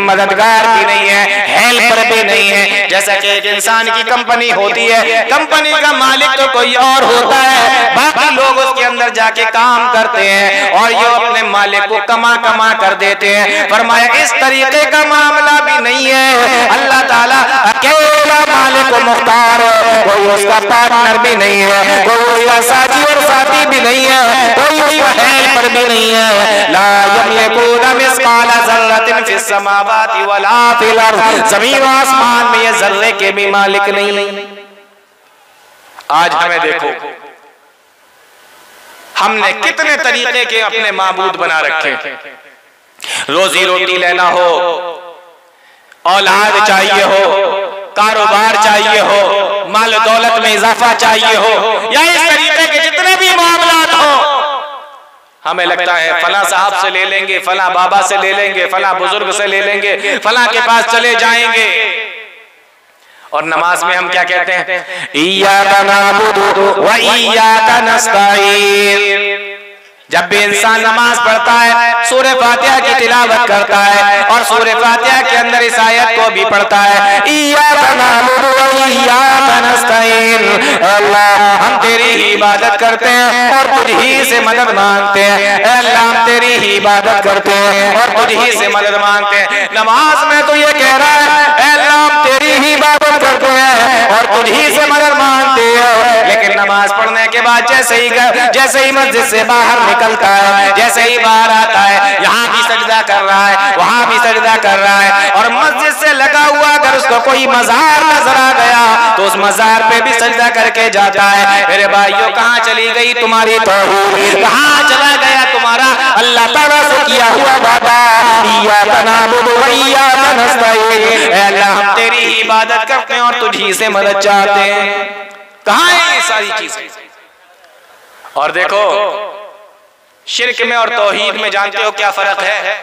मददगार भी नहीं है, हेल्पर भी नहीं है। जैसा कि एक इंसान की कंपनी होती है, कंपनी का मालिक तो कोई और होता है, बाकी लोग उसके अंदर जाके काम करते हैं और ये अपने मालिक को कमा कमा कर देते हैं। फरमाया इस तरीके का मामला भी नहीं है, अल्लाह ताला अकेला मालिक को मुख्तार है, कोई उसका पार्टनर भी नहीं है, कोई उसका साथी और साथी भी नहीं है, कोई उसका हेल्पर भी नहीं है। ला यमलिकूना मिस्क़ाला ज़र्रतिन फिस समावाति वला फिल अर्ज़, ज़मीन और आसमान में ये जर्रे के भी मालिक नहीं। आज हमें देखो हमने कितने तरीके के अपने माबूद बना रखे। रोजी रोटी लेना हो, औलाद चाहिए हो, कारोबार चाहिए हो, माल दौलत में इजाफा चाहिए हो, या इस तरीके के जितने भी मामलात हो, हमें लगता है फला साहब से ले लेंगे, फला बाबा से ले लेंगे, फला बुजुर्ग से ले लेंगे, फला के पास चले जाएंगे। और नमाज में हम क्या कहते हैं? इय्याका नअबुदु व इय्याका नस्तईन। जब भी इंसान नमाज पढ़ता है, सूरह फातिहा की तिलावत करता है और सूरह फातिहा के अंदर इस आयत को भी पढ़ता है, इय्याका नअबुदु व इय्याका नस्तईन। अल्लाह हम तेरी ही इबादत करते हैं और तुझ ही से मदद मांगते हैं। अल्लाह हम तेरी ही इबादत करते हैं और तुझ ही से मदद मांगते हैं। नमाज में तो ये कह रहा है अल्लाह हम तेरी ही इबादत करते हैं और तुझ ही से मदद मांगते हैं, लेकिन नमाज पढ़ने के बाद जैसे ही मस्जिद से बाहर निकलता है, जैसे ही बाहर आता है, यहाँ भी सजदा कर रहा है, वहां भी सजदा कर रहा है, और मस्जिद से लगा हुआ अगर उसको कोई मजार नजर आ गया तो उस मजार पे भी सजदा करके जाता है। मेरे भाइयों, कहाँ चली गई तुम्हारी तौहीद? कहाँ चला गया तुम्हारा अल्लाह ताला से किया हुआ वादा? इय्याका नअबुदु व इय्याका नस्तईन। अल्लाह हम तेरी ही इबादत करते हैं और तुझी से मदद चाहते हैं। कहाँ है ये सारी चीजें? और देखो, शिर्क में और तौहीद में जानते हो क्या फर्क है?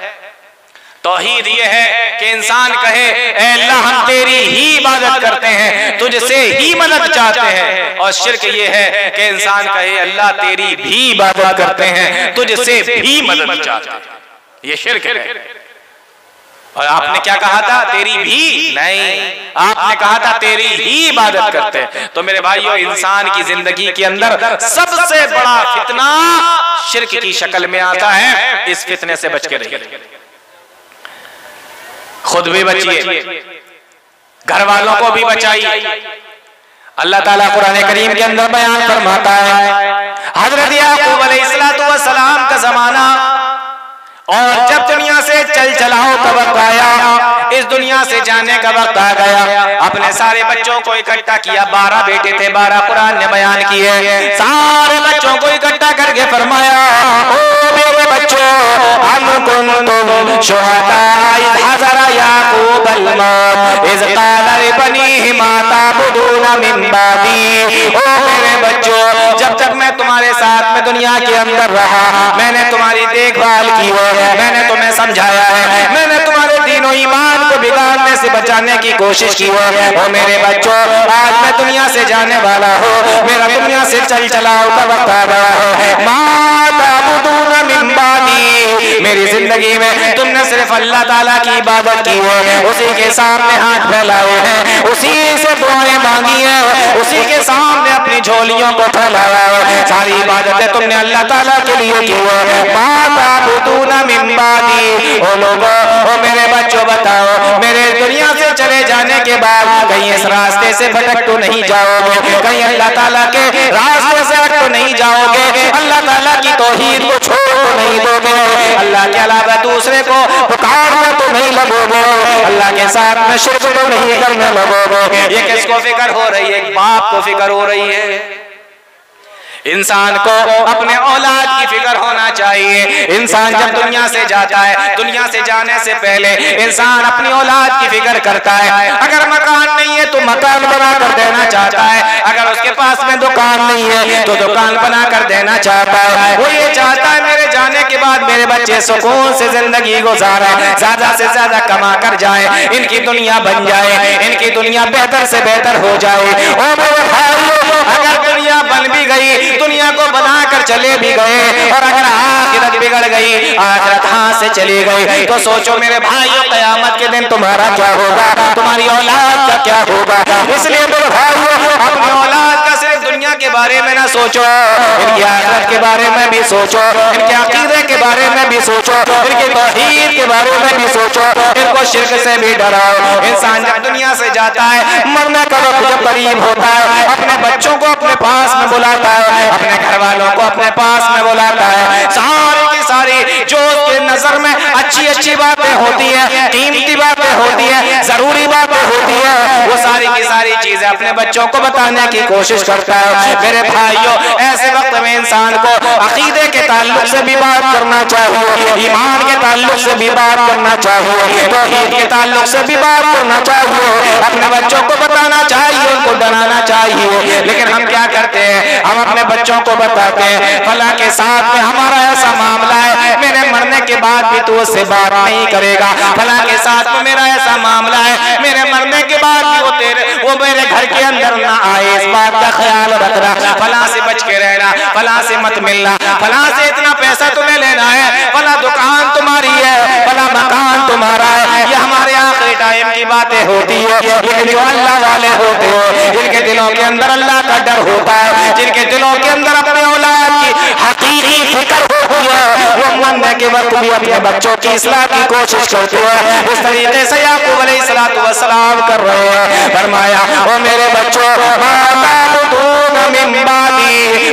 तौहीद ये है कि इंसान कहे अल्लाह हम तेरी ही इबादत करते हैं, तुझसे ही मदद चाहते हैं, और शिर्क ये है कि इंसान कहे अल्लाह तेरी भी इबादत करते हैं, तुझसे भी मदद चाहते हैं। ये शिर्क है। और आपने क्या कहा था? तेरी भी नहीं, आपने कहा था तेरी ही इबादत करते हैं। तो मेरे भाइयों, इंसान की जिंदगी के अंदर सबसे बड़ा फितना शिर्क की शक्ल में आता है। इस फितने से बच के रहिए, खुद भी बचिए, घर वालों को भी बचाइए। अल्लाह ताला कुरान करीम के अंदर बयान फरमाता है, हजरत याकूब अलैहिस्सलातु वस्सलाम का जमाना और जब दुनिया से चल चलाओ का वक्त आया, इस दुनिया से जाने का वक्त आ गया, अपने सारे बच्चों को इकट्ठा किया। 12 बेटे थे, 12 कुरान ने बयान किए। सारे बच्चों को इकट्ठा करके फरमाया, ओ मेरे बच्चों, हम कुंतुम शुहदा इज़ हज़रा याकूब अल-मौत इज़ क़ाला लिबनीहि मा ताबुदूना मिन बादी। ओ मेरे बच्चों, जब तक मैं तुम्हारे साथ में दुनिया के अंदर रहा, मैंने तुम्हारी देखभाल की है, मैंने तुम्हें समझाया है, मैंने तुम्हारे दीन और ईमान को बिगाड़ने से बचाने की कोशिश की है। ओ मेरे बच्चों, आज मैं दुनिया से जाने वाला हूँ, मेरा दुनिया से चल चलाओ का वक्त आ गया है। मा ताबुदूना मिन बादी, मेरी जिंदगी में तुमने सिर्फ अल्लाह ताला की इबादत की है, उसी के सामने हाथ फैलाए हैं, उसी से दुआएं मांगी है, उसी के सामने अपनी झोलियों को फैलाया है। सारी इबादतें तुमने अल्लाह ताला के लिए की है। मा ताबुदूना मिन बादी। ओ लोगों, ओ मेरे बच्चों, बताओ, मेरे दुनिया से चले जाने के बाद कहीं इस रास्ते से भटक तो नहीं जाओगे, कहीं अल्लाह ताला के रास्ते से हट तो नहीं जाओगे, अल्लाह ताला की तौहीद को छोड़ तो नहीं दोगे, अल्लाह के अलावा दूसरे को पुकारने तो नहीं लगोगे, अल्लाह के साथ में शिर्क तो नहीं करने लगोगे। ये किसको फिक्र हो रही है? एक बाप को फिक्र हो रही है। इंसान को अपने औलाद की फिक्र होना चाहिए। इंसान जब दुनिया से जाता है, दुनिया से जाने से पहले इंसान अपनी औलाद की फिक्र करता है। अगर मकान नहीं है तो मकान बना कर देना चाहता है, अगर उसके पास में दुकान नहीं है तो दुकान बना कर देना चाहता है। वो ये चाहता है मेरे जाने के बाद मेरे बच्चे सुकून से जिंदगी गुजारें, ज्यादा से ज्यादा कमा कर जाए, इनकी दुनिया बन जाए, इनकी दुनिया बेहतर से बेहतर हो जाए। और मेरे भाइयों, अगर दुनिया बन भी गई, दुनिया को बनाकर चले भी गए, और अगर आखिरत बिगड़ गई, आखिरत हाथ से चली गई, तो सोचो मेरे भाइयों, क़यामत के दिन तुम्हारा क्या होगा, तुम्हारी औलाद का क्या होगा। इसलिए मेरे भाइयों, अपनी औलाद का सिर्फ दुनिया के बारे में ना सोचो, इनकी आखिरत के बारे में भी सोचो, इनके अकीदे के बारे में भी सोचो, इनके तौहीद के बारे में भी सोचो, इनको शिर्क से भी डराओ। इंसान जब दुनिया से जाता है, मरने का वक्त जब करीब होता है, अपने बच्चों को अपने पास में बुलाता है, अपने घर वालों को अपने पास में बुलाता है, सारी की सारी जो उसके नजर में अच्छी अच्छी बातें होती है, कीमती बातें होती है, जरूरी बातें होती है, वो सारी की सारी चीजें अपने बच्चों को बताने की कोशिश करता है। मेरे भाइयों, ऐसे वक्त में इंसान को अकीदे के ताल्लुक से भी बात करना चाहिए, ईमान के ताल्लुक से भी बात करना चाहिए, तौहीद के ताल्लुक से भी बात करना चाहिए, अपने बच्चों को बताना चाहिए, उनको डराना चाहिए। लेकिन हम क्या करते हैं, हम अपने बच्चों को बताते हैं फला के साथ में हमारा ऐसा मामला है, मेरे मरने के बाद भी तू उससे बात नहीं करेगा, फला के साथ में मेरा ऐसा मामला है, मेरे मरने के बाद भी वो मेरे घर के अंदर ना आए, इस बात का ख्याल रखना, फला से बच के रहना, फला से मत मिलना, फला से इतना पैसा तुम्हें लेना है, फला दुकान तुम्हारी है, फला मकान तुम्हारा है। ये हमारे आखिरी टाइम की बातें होती है। लेकिन जो अल्लाह वाले होते हैं, जिनके दिलों के अंदर अल्लाह का डर होता है, जिनके दिलों के अंदर अपने औलाद की हकीकी फिक्र होती है, वो मरने के वक्त भी अपने बच्चों की इस्लाह की कोशिश करते हैं। इस तरीके से याकूब अलैहिस्सलातु वस्सलाम कर रहे हैं। फरमाया, ओ मेरे बच्चों,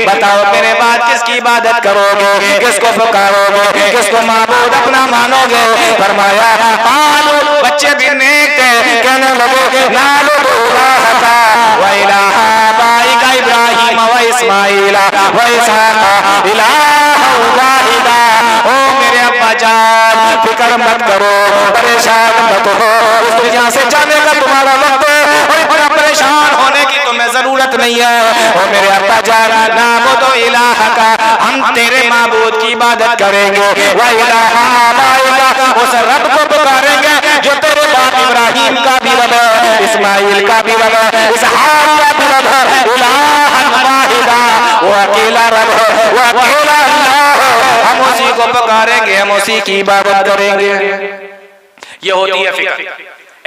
बताओ मेरे बाद किसकी इबादत करोगे, किसको पुकारोगे, किसको माबूद अपना मानोगे। फरमाया, बच्चे भी नेक थे, कहने लगे इब्राहिम व इस्माइल व इसहाक इलाहा वाहिदा। ओ मेरे अब्बा जान, फिक्र मत करो, परेशान मत हो, इस दुनिया से जाने का तुम्हारा वक्त है और इतना परेशान होने की तुम्हें जरूरत नहीं है। ओ मेरे अब्बा जान, नाबुदु इलाहा का, हम तेरे माबूद की इबादत करेंगे, व इलाहा आबाइका, उस रब को पुकारेंगे जो तेरे बाप इब्राहिम का भी रब है, इस्माइल का भी रब है, इसहाक का भी रब है, इलाहन वाहिदा, वो अकेला रब है, वो अकेला अल्लाह है, हम उसी को पुकारेंगे, हम उसी की इबादत करेंगे। ये होती है फिक्र।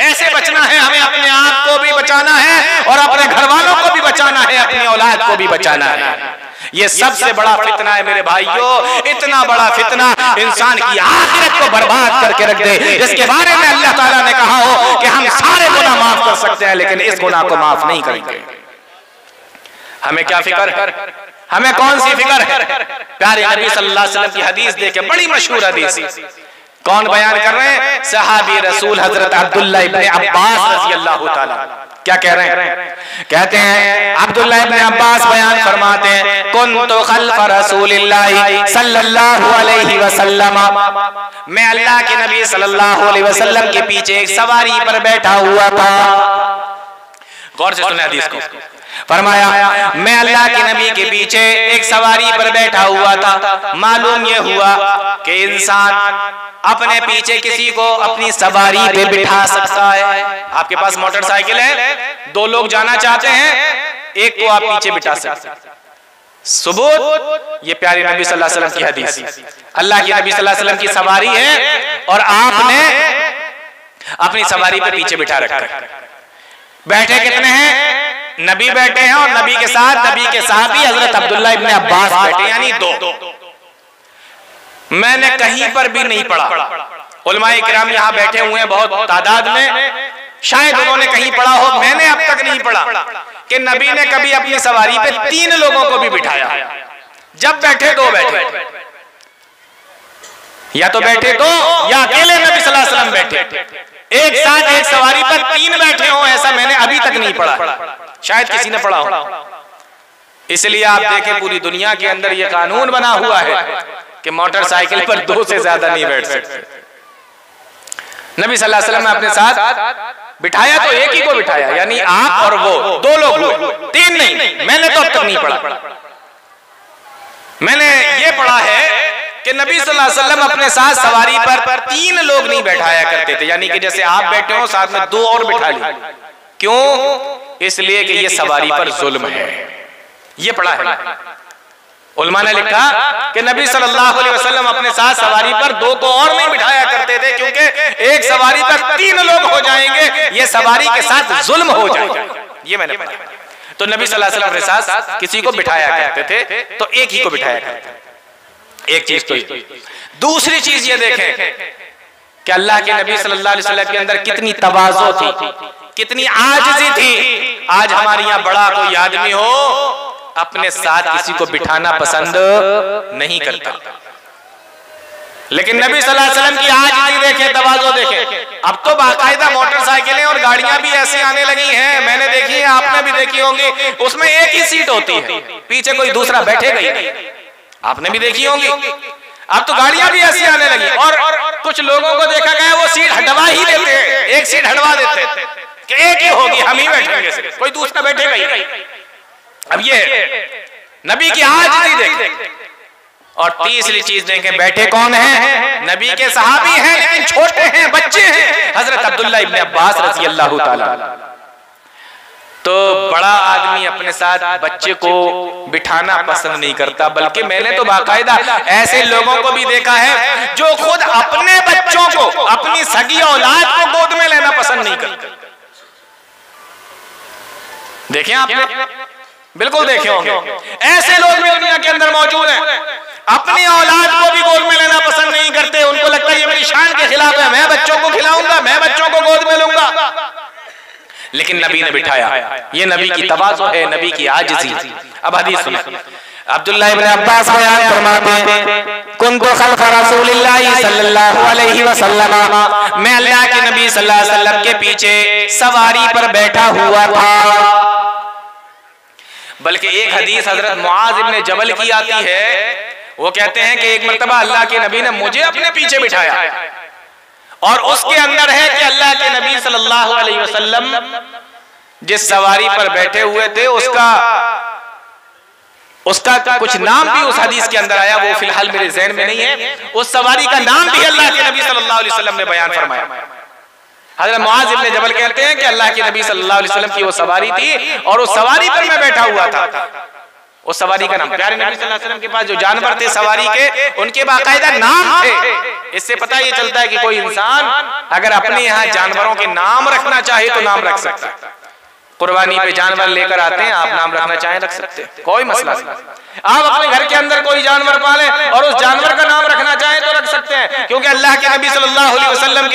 ऐसे बचना है हमें, अपने आप को भी बचाना है और अपने घर वालों को भी बचाना है, अपनी औलाद को भी बचाना है। ये सबसे बड़ा फितना है मेरे भाइयों, इतना बड़ा फितना इंसान की आखिरत को बर्बाद करके रख दे, जिसके बारे में अल्लाह ताला ने कहा हो कि हम सारे गुनाह माफ कर सकते हैं लेकिन इस गुनाह को माफ नहीं करेंगे। हमें क्या फिक्र है, हमें कौन सी फिक्र है? प्यारे नबी सल्लल्लाहु अलैहि वसल्लम की हदीस देखे, बड़ी मशहूर हदीस, कौन बयान कर रहे हैं? सहाबी रसूल हजरत अब्दुल्लाह इब्न अब्बास रज़ी अल्लाह ताला। क्या कह रहे हैं? कहते हैं अब्दुल्लाह इब्न अब्बास बयान फरमाते हैं, कुन्तु खल्फ रसूलिल्लाहि सल्लल्लाहु अलैहि वसल्लम, मैं अल्लाह के नबी सल्लल्लाहु अलैहि वसल्लम के पीछे एक सवारी पर बैठा हुआ था। गौर से सुने हदीस को। फरमाया, मैं अल्लाह के नबी के पीछे एक सवारी पर बैठा हुआ था। मालूम ये हुआ कि इंसान अपने पीछे किसी को अपनी सवारी पे बिठा सकता है। आपके पास मोटरसाइकिल है, दो लोग जाना चाहते हैं, एक को आप पीछे बिठा सकते हैं। सुबूत ये प्यारे नबी सल्लल्लाहु अलैहि वसल्लम की हदीस, अल्लाह के नबी सल्लल्लाहु अलैहि वसल्लम की सवारी है और आपने अपनी सवारी पे पीछे बिठा रखा है। बैठे कितने हैं? नबी बैठे हैं और नबी के साथ नबी के साहबी हजरत अब्दुल्लाह इब्न अब्बास बैठे, यानी दो। मैंने कहीं पर भी नहीं पढ़ा, उलमाए किराम यहाँ बैठे हुए हैं बहुत तादाद में, शायद उन्होंने कहीं पढ़ा हो, मैंने अब तक नहीं पढ़ा कि नबी ने कभी अपनी सवारी पे 3 लोगों को भी बिठाया। जब बैठे दो बैठे, या तो बैठे दो या अकेले नबी सल्लल्लाहु अलैहि वसल्लम बैठे, एक साथ एक सवारी पर 3 बैठे हो, ऐसा मैंने अभी तक नहीं पढ़ा, शायद किसी ने पढ़ा हो। इसलिए आप देखें पूरी दुनिया के अंदर यह कानून बना हुआ है कि मोटरसाइकिल पर 2 से ज्यादा नहीं बैठ सकते। नबी सल्लल्लाहु अलैहि वसल्लम ने अपने साथ बिठाया तो एक ही को बिठाया, यानी आप और वो 2 लोग हुए, 3 नहीं। मैंने तो अब तक नहीं पढ़ा। मैंने ये पढ़ा है कि नबी सल्लल्लाहु अलैहि वसल्लम अपने साथ सवारी पर 3 लोग नहीं बैठाया करते थे, यानी कि जैसे आप बैठे हो साथ में 2 और बिठा ली। क्यों? इसलिए कि ये सवारी पर जुल्म है। ये पढ़ा है उलमा ने लिखा कि नबी सल्लल्लाहु अलैहि वसल्लम अपने साथ सवारी पर 2 को और नहीं बिठाया करते थे, क्योंकि एक सवारी पर 3 लोग हो जाएंगे, ये सवारी के साथ जुल्म हो जाएगा। ये मैंने पढ़ा। तो नबी सल्लल्लाहु अलैहि वसल्लम अपने साथ किसी को बिठाया करते थे तो एक ही को बिठाया करते थे। एक चीज तो। दूसरी चीज ये देखें कि अल्लाह के नबी सल्लल्लाहु अलैहि वसल्लम के अंदर कितनी तवाज़ो थी, कितनी आजिज़ी थी। आज हमारे यहाँ बड़ा कोई आदमी हो अपने साथ किसी को बिठाना पसंद नहीं करता। लेकिन नबी सल्लल्लाहु अलैहि वसल्लम की आजिज़ी देखें, तवाज़ो देखें। अब तो बाकायदा मोटरसाइकिलें और गाड़ियां भी ऐसी आने लगी हैं, मैंने देखी है, आपने भी देखी होंगी, उसमें एक ही सीट होती है, पीछे कोई दूसरा बैठेगा ही नहीं, आपने भी देखी होंगी। अब तो गाड़ियां भी ऐसी आने लगी और कुछ लोगों को देखा गया वो सीट हटवा ही देते हैं, एक सीट हटवा देते हैं कि एक ही होगी, हम ही बैठेंगे, कोई दूसरा बैठेगा ही नहीं। अब ये नबी की आजिज़ी देखें। और तीसरी चीज देखें, बैठे कौन हैं? नबी के सहाबी हैं, लेकिन छोटे हैं, बच्चे हैं, हजरत अब्दुल्लाह इब्न अब्बास रज़ी अल्लाह ताला। तो बड़ा आदमी अपने साथ बच्चे को बिठाना पसंद नहीं करता, बल्कि मैंने तो बाकायदा ऐसे लोगों को भी देखा है जो खुद अपने बच्चों को, अपनी सगी औलाद को गोद में लेना पसंद नहीं करते। देखें आपने, बिल्कुल देखे होंगे, ऐसे लोग भी दुनिया के अंदर मौजूद हैं, अपनी औलाद को भी गोद में लेना पसंद नहीं करते। उनको लगता है ये मेरी शान के खिलाफ है, मैं बच्चों को खिलाऊंगा, मैं बच्चों को गोद में लूंगा। लेकिन नबी ने बिठाया, ये नबी की तवाज़ु है, नबी की आजिज़ी। अब हदीस सुनिए, अब्दुल्लाह इब्न अब्बास बयान फरमाते हैं, कुन्तु खल्फ़ रसूलिल्लाहि सल्लल्लाहु अलैहि वसल्लम, मैं अल्लाह के नबी सल्लल्लाहु अलैहि वसल्लम के पीछे सवारी पर बैठा हुआ था। बल्कि एक हदीस हजरत मुआज़ इब्न जबल की आती है, वो कहते हैं कि एक मर्तबा अल्लाह के नबी ने मुझे अपने पीछे बिठाया और उसके अंदर है कि अल्लाह के नबी सल्लल्लाहु अलैहि वसल्लम जिस सवारी पर बैठे हुए थे उसका कुछ नाम भी उस हदीस के अंदर आया, वो फिलहाल मेरे ज़हन में नहीं है। उस सवारी का नाम भी अल्लाह के नबी सल्लल्लाहु अलैहि वसल्लम ने बयान फरमाया। हज़रत मुआज़ इब्न जबल कहते हैं कि अल्लाह के नबी सल्लल्लाहु अलैहि वसल्लम की वो सवारी थी और उस सवारी पर मैं बैठा हुआ था। उस सवारी का नाम, प्यारे नबी सल्लल्लाहु अलैहि वसल्लम के पास जो जानवर थे सवारी के, उनके बाकायदा नाम थे। इससे पता ये चलता है कि कोई इंसान अगर अपने यहाँ जानवरों के नाम रखना चाहे तो नाम रख सकता है। कुर्बानी पे जानवर लेकर आते हैं, आप नाम रखना चाहें रख सकते हैं, कोई मसला नहीं। आप अपने घर के अंदर कोई जानवर पालें और उस जानवर का नाम रखना चाहें तो रख सकते हैं, क्योंकि अल्लाह के नबी सल्लल्लाहु अलैहि वसल्लम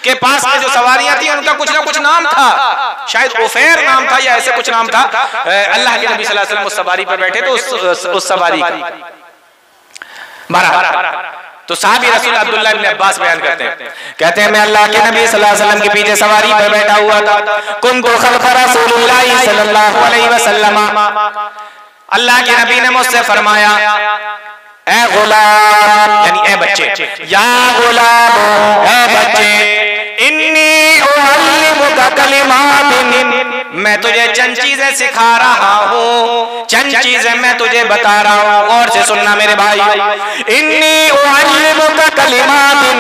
के पास में जो सवारियां थी उनका कुछ ना कुछ नाम था, शायद उफैर नाम था या ऐसे कुछ नाम था। अल्लाह के नबी सल्लल्लाहु अलैहि वसल्लम उस सवारी पर बैठे तो उस सवारी तो साहबी रसूल अब्दुल्लाह इब्न अब्बास बयान करते हैं, कहते हैं मैं अल्लाह के नबी सल्लल्लाहु अलैहि वसल्लम के पीछे सवारी पर बैठा हुआ था। कुन्तु खल्फ़ रसूलिल्लाहि सल्लल्लाहु अलैहि वसल्लम, अल्लाह के नबी ने मुझसे फरमाया, ए गुलाम, यानी ए बच्चे, या गुलाम, ए बच्चे, इन्नी उअल्लिमुका कलिमातिन, मैं तुझे चंद चीजें सिखा रहा हूँ, चंद चीजें मैं तुझे बता रहा हूँ, और से सुनना मेरे भाई। इन्नी उअल्लिमुका कलिमातिन,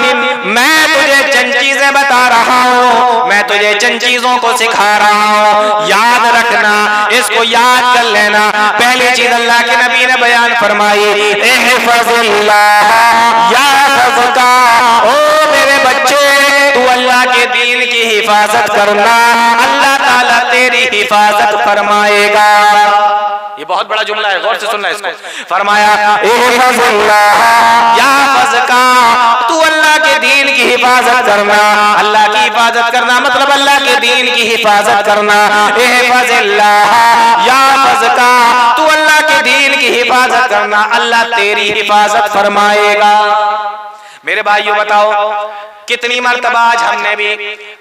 मैं तुझे चंद चीजें बता रहा हूँ, मैं तुझे चंद चीजों को सिखा रहा हूँ, याद रखना, इसको याद कर लेना। पहली चीज अल्लाह के नबी ने बयान फरमाई, इहफ़ज़िल्लाह यहफ़ज़ुका, ओ मेरे बच्चे तू अल्लाह के दीन की हिफाजत करना, अल्लाह ताला तेरी हिफाजत फरमाएगा। ये बहुत बड़ा जुमला है, गौर से सुनना इसको। फरमाया इहफ़ज़िल्लाह यहफ़ज़ुका, तू अल्लाह के दीन की हिफाजत करना, अल्लाह की हिफाजत करना मतलब अल्लाह के दीन की हिफाजत करना। इहफ़ज़िल्लाह यहफ़ज़ुका, तू अल्लाह के दीन की हिफाजत करना, अल्लाह तेरी हिफाजत फरमाएगा। मेरे भाइयों बताओ, कितनी मर्तबा आज हमने भी,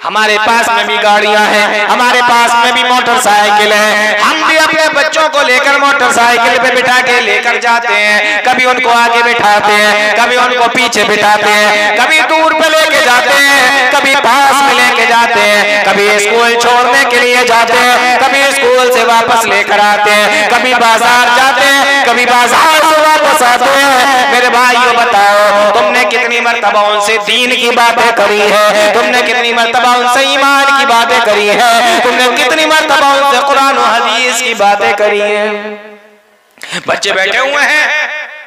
हमारे पास में भी गाड़ियां हैं, हमारे पास में भी मोटरसाइकिल है, हम भी अपने बच्चों को लेकर मोटरसाइकिल पे बिठा के लेकर जाते हैं। कभी उनको आगे बिठाते हैं, कभी उनको पीछे बिठाते हैं, कभी दूर पे लेके जाते हैं, कभी पास में लेके जाते हैं, कभी स्कूल छोड़ने के लिए जाते हैं, कभी स्कूल से वापस लेकर आते हैं, कभी बाजार जाते हैं, कभी बाजार से वापस आते हैं। मेरे भाइयों बताओ, तुमने कितनी मर्तबा उनसे दीन की बातें करी है, तुमने कितनी मर्तबा उनसे ईमान की बातें करी है, तुमने कितनी मर्तबा उनसे कुरान और हदीस की बातें करी है। बच्चे बैठे हुए हैं,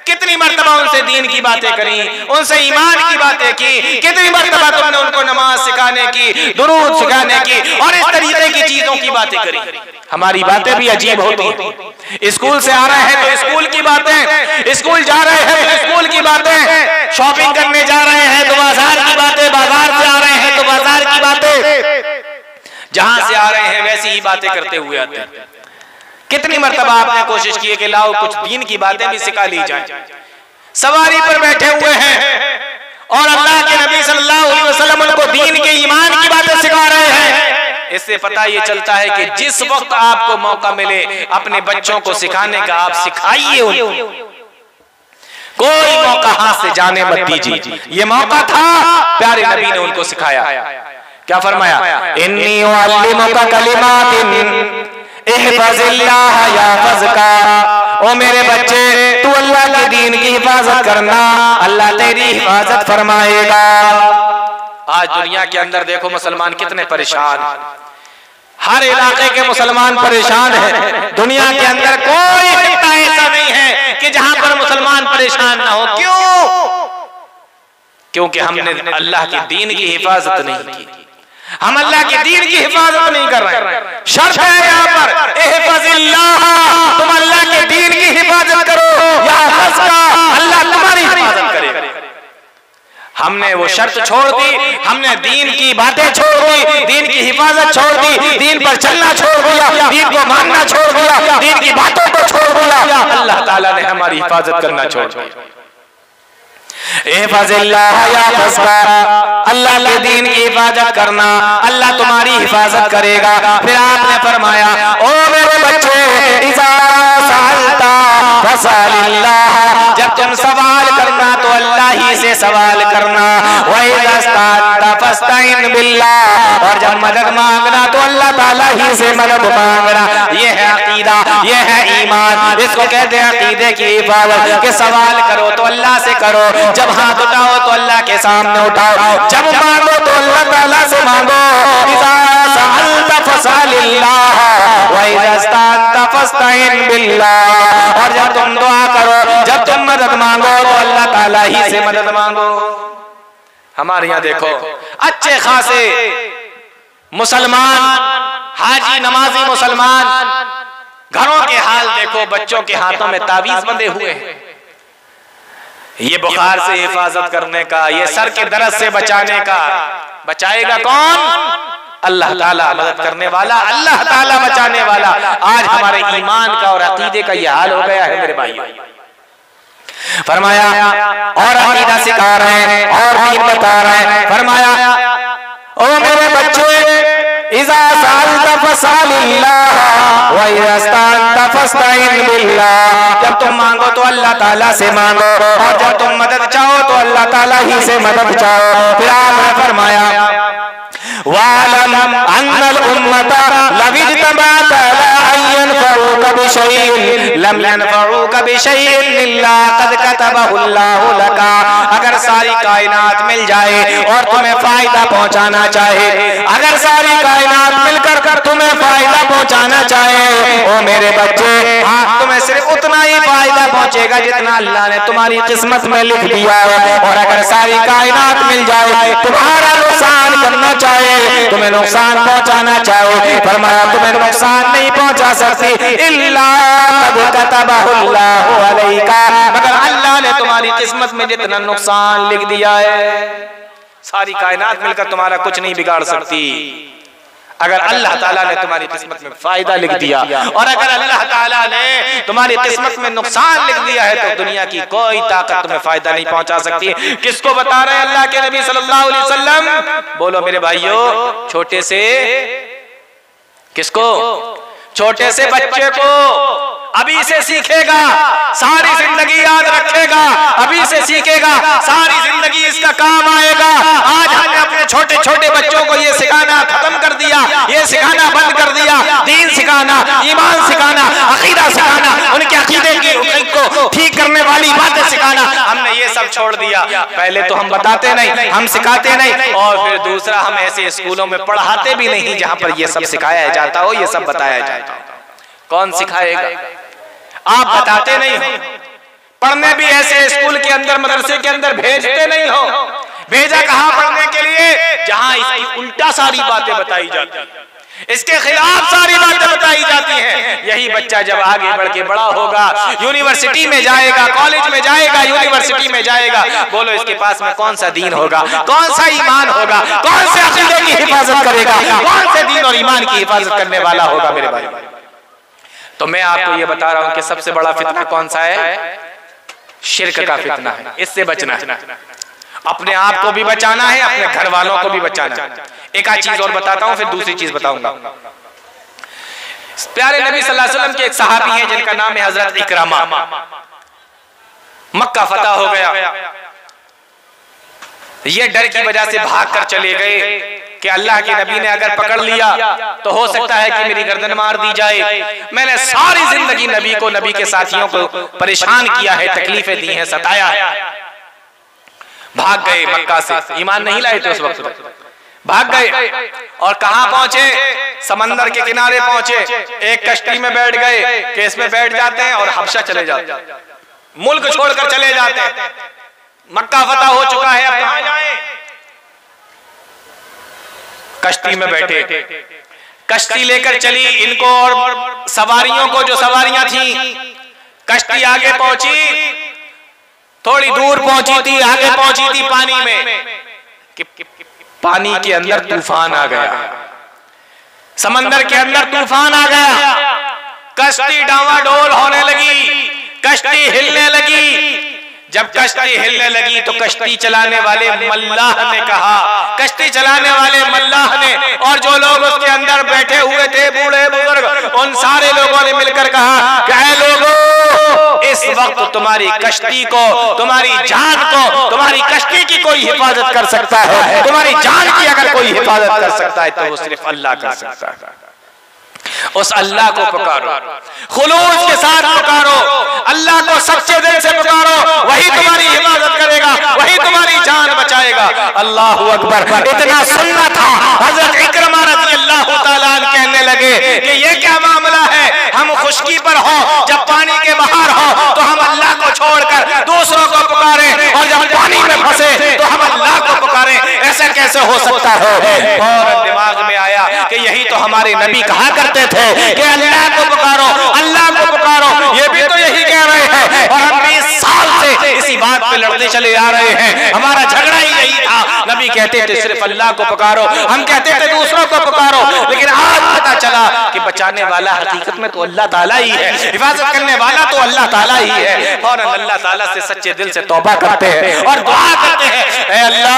कितनी मर्तबा उनसे दीन की बातें करी, उनसे ईमान की बातें की, कितनी मर्तबा तुमने उनको नमाज सिखाने की, दुरूद सिखाने की और इस तरीके की चीजों की बातें करी। हमारी बातें भी अजीब होती हैं। स्कूल से आ रहे हैं तो स्कूल की बातें, स्कूल जा रहे हैं तो स्कूल की बातें, शॉपिंग करने जा रहे हैं तो बाजार की बातें, बाजार से आ रहे हैं तो बाजार की बातें, जहां से आ रहे हैं वैसी ही बातें करते हुए आते हैं। कितनी मर्तबा आपने कोशिश की है कि लाओ कुछ दीन की बातें भी सिखा ली जाए। सवारी पर बैठे हुए हैं और अल्लाह के नबी सल्लल्लाहु अलैहि वसल्लम उनको दीन के ईमान की बातें सिखा रहे हैं। इससे पता ये चलता है कि जिस वक्त आपको मौका मिले अपने बच्चों को सिखाने का आप सिखाइए उनको, कोई मौका हाथ से जाने मत दीजिए। ये मौका था, प्यारे नबी ने उनको सिखाया। क्या फरमाया? इन्नी उअल्लिमुका कलिमातिन इहफज़िल्लाह याहफ़ज़का। ओ मेरे बच्चे, तू अल्लाह के दीन की हिफाजत करना, अल्लाह तेरी हिफाजत फरमाएगा। आज दुनिया के अंदर देखो मुसलमान कितने परेशान, हर इलाके के मुसलमान परेशान हैं। दुनिया के अंदर कोई खित्ता ऐसा नहीं है कि जहां पर मुसलमान परेशान ना हो। क्यों? क्योंकि हमने अल्लाह के दीन की हिफाजत नहीं की, हम अल्लाह के दीन की हिफाजत नहीं कर रहे। शर्त है यहाँ पर, इहफज़िल्लाह, तुम अल्लाह के दीन की हिफाजत करो, याहफ़ज़का, अल्लाह तुम्हारी हिफाजत करेगा। हमने वो शर्त छोड़ दी, हमने दीन की बातें छोड़ दी, दीन की हिफाजत छोड़ दी, दीन पर चलना छोड़ दिया, दीन को मानना छोड़ दिया, दीन की बातों को छोड़ दिया। अल्लाह ताला ने हमारी हिफाजत करना छोड़ दिया। इहफज़िल्लाह याहफ़ज़का, अल्लाह के दीन की हिफाजत करना, अल्लाह तुम्हारी हिफाजत करेगा। फिर आपने फरमाया, ओ मेरे बच्चे, इज़ा सअल्ता फसअलिल्लाह, जब तुम सवाल करना तो अल्लाह ही से सवाल करना। व इज़ा इस्तअनता फस्तईन बिल्लाह, और जब मदद मांगना तो अल्लाह ताला ही से मदद मांगना। ये है अकीदा, ये है ईमान, इसको कहते हैं अकीदे की हिफाजत। के सवाल करो तो अल्लाह से करो, जब हाथ उठाओ तो अल्लाह के सामने उठाओ, जब मांगो तो अल्लाह ताला से मांगो। इज़ा सअल्ता फसअलिल्लाह व इज़ा इस्तअनता फस्तईन बिल्लाह, और जब तुम दुआ करो, जब तुम मदद मांगो तो अल्लाह ताला ही से मदद मांगो। हमारे यहाँ देखो अच्छे खासे मुसलमान, हाजी नमाजी मुसलमान, घरों के हाल देखो, बच्चों के हाथों में तावीज बंधे हुए हैं। ये बुखार से हिफाजत करने का, ये सर के दर्द से बचाने का। बचाएगा कौन? अल्लाह ताला। मदद करने वाला अल्लाह ताला, बचाने वाला। आज हमारे ईमान का और अकीदे का ये हाल हो गया है मेरे भाइयों। फरमाया और अकीदा सिखा रहे हैं और दीन बता रहे हैं। फरमाया, ओ मेरे बच्चे, इज़ा सअल्ता फसअलिल्लाह व इज़ा इस्तअनता फस्तईन बिल्लाह, जब तुम मांगो तो अल्लाह ताला से मांगो, और जब तुम मदद चाहो तो अल्लाह ताला ही से मदद चाहो। फिर आपने फरमाया, वालम अन्नल उम्मता लव इज्तमाअत अला अन यनफऊका बिशैइन लम यनफऊका बिशैइन इल्ला क़द कतबहु अल्लाहु लका। अगर सारी कायनात मिल जाए और तुम्हें फायदा पहुंचाना चाहे, अगर सारी कायनात मिलकर तुम्हें फायदा पहुंचाना चाहे, ओ मेरे बच्चे, तुम्हें सिर्फ उतना ही फायदा पहुंचेगा जितना अल्लाह ने तुम्हारी किस्मत में लिख दिया है। और अगर सारी कायनात मिल जाए, तुम्हारा नुकसान करना चाहे, तुम्हें नुकसान पहुंचाना चाहे, फरमाया तुम्हें नुकसान नहीं पहुंचा सकती इल्ला क़द कतबहु अल्लाहु अलैका, मगर अल्लाह ने तुम्हारी किस्मत में जितना नुकसान लिख दिया है, सारी कायनात मिलकर तुम्हारा कुछ नहीं बिगाड़ सकती। अगर अल्लाह ताला ने तुम्हारी किस्मत में फायदा लिख दिया, और अगर अल्लाह ताला ने तुम्हारी किस्मत में नुकसान लिख दिया है, तो दुनिया की कोई ताकत तुम्हें फायदा नहीं पहुंचा सकती। किसको बता रहे हैं? अल्लाह के नबी सल्लल्लाहु अलैहि वसल्लम। बोलो मेरे भाइयों, छोटे से किसको? छोटे से बच्चे को। अभी से सीखेगा, सारी जिंदगी याद रखेगा। अभी से सीखेगा, सारी जिंदगी इसका काम आएगा। आज हमने अपने छोटे छोटे बच्चों को ये सिखाना खत्म कर दिया, ये सिखाना बंद कर दिया। दीन सिखाना, ईमान सिखाना, अकीदा सिखाना, उनके अकीदे को ठीक करने वाली बातें सिखाना, हमने ये सब छोड़ दिया। पहले तो हम बताते नहीं, हम सिखाते नहीं, और फिर दूसरा हम ऐसे स्कूलों में पढ़ाते भी नहीं जहां पर ये सब सिखाया जाता हो, ये सब बताया जाता हो। कौन सिखाएगा? आप बताते नहीं हो। पढ़ने भी ऐसे स्कूल के अंदर, मदरसे के अंदर भेजते नहीं हो। भेजा कहाँ पढ़ने के लिए? जहां इसकी उल्टा सारी बातें बताई जाती हैं, इसके खिलाफ सारी बातें बताई जाती हैं। यही बच्चा जब आगे बढ़ के बड़ा होगा, यूनिवर्सिटी में जाएगा, कॉलेज में जाएगा, यूनिवर्सिटी में जाएगा, बोलो इसके पास में कौन सा दीन होगा, कौन सा ईमान होगा, कौन से अकीदे की हिफाजत करेगा, कौन से दीन और ईमान की हिफाजत करने वाला होगा मेरे भाई? तो मैं आपको ये बता रहा हूं कि सबसे बड़ा फितना कौन सा है? शिर्क का फितना है, इससे बचना है। अपने आप को भी बचाना है, अपने घर वालों को भी बचाना है। एक आध चीज और बताता हूं, फिर दूसरी चीज बताऊंगा। प्यारे नबी सल्लल्लाहु अलैहि वसल्लम के एक सहाबी हैं जिनका नाम है हजरत इकरामा। मक्का फतह हो गया, ये डर की वजह से भागकर चले गए कि अल्लाह के नबी ने अगर पकड़ लिया तो हो सकता है कि मेरी गर्दन मार दी जाए। मैंने सारी जिंदगी नबी को, नबी के साथियों को परेशान किया है, तकलीफें दी हैं, सताया है। भाग गए मक्का से, ईमान नहीं लाए थे उस वक्त, भाग गए और कहां पहुंचे? समंदर के किनारे पहुंचे। एक कश्ती में बैठ गए कि इसमें बैठ जाते हैं और हबशा चले जाते हैं, मुल्क छोड़कर चले जाते हैं। मक्का फतह हो चुका है, अब कहां जाएं? कश्ती में बैठे, कश्ती लेकर चली इनको और सवारियों को, जो सवारियां थी। कश्ती आगे पहुंची, थोड़ी दूर पहुंची थी, आगे पहुंची थी पानी में कि पानी के अंदर तूफान आ गया, समंदर के अंदर तूफान आ गया। कश्ती डावाडोल होने लगी, कश्ती हिलने लगी। जब कश्ती हिलने लगी तो कश्ती चलाने वाले मल्लाह ने कहा, कश्ती चलाने वाले मल्लाह ने और जो लोग उसके अंदर बैठे हुए थे, बूढ़े बुजुर्ग, उन सारे लोगों ने मिलकर कहा कि ऐ लोगों, इस वक्त तुम्हारी कश्ती को, तुम्हारी जान को, तुम्हारी कश्ती की कोई हिफाजत कर सकता है। तुम्हारी जान की अगर कोई हिफाजत कर सकता है तो वो सिर्फ अल्लाह कर सकता है। उस अल्लाह को पुकारो, खुलूस के साथ पुकारो, अल्लाह को सच्चे दिल से पुकारो, वही तुम्हारी हिफाजत करेगा, वही तुम्हारी जान बचाएगा। अल्लाहू अकबर। इतना सुनना था, हजरत इकरमा रज़ियल्लाहु ताला अन्हु कहने लगे कि ये क्या मामला है, हम खुशकी पर हो, जब पानी के बाहर हो तो हम अल्लाह को छोड़कर दूसरों को पुकारे, और जब पानी में फंसे तो हम अल्लाह को पुकारे, ऐसा कैसे हो सकता है? और दिमाग में आया कि यही तो हमारे नबी कहा करते थे कि अल्लाह को पुकारो, अल्लाह को पुकारो। ये भी तो यही कह रहे हैं और हम 20 साल से इसी बात पे लड़ते चले आ रहे हैं। हमारा झगड़ा ही यही था। नबी कहते थे सिर्फ अल्लाह को पुकारो, हम कहते थे दूसरों को पुकारो। लेकिन आज पता चला कि बचाने वाला हकीकत में तो अल्लाह ताला ही है, हिफाजत करने वाला तो अल्लाह ताला ही है। और अल्लाह ताला से सच्चे दिल से तौबा करते हैं और दुआ करते हैं, ऐ अल्लाह,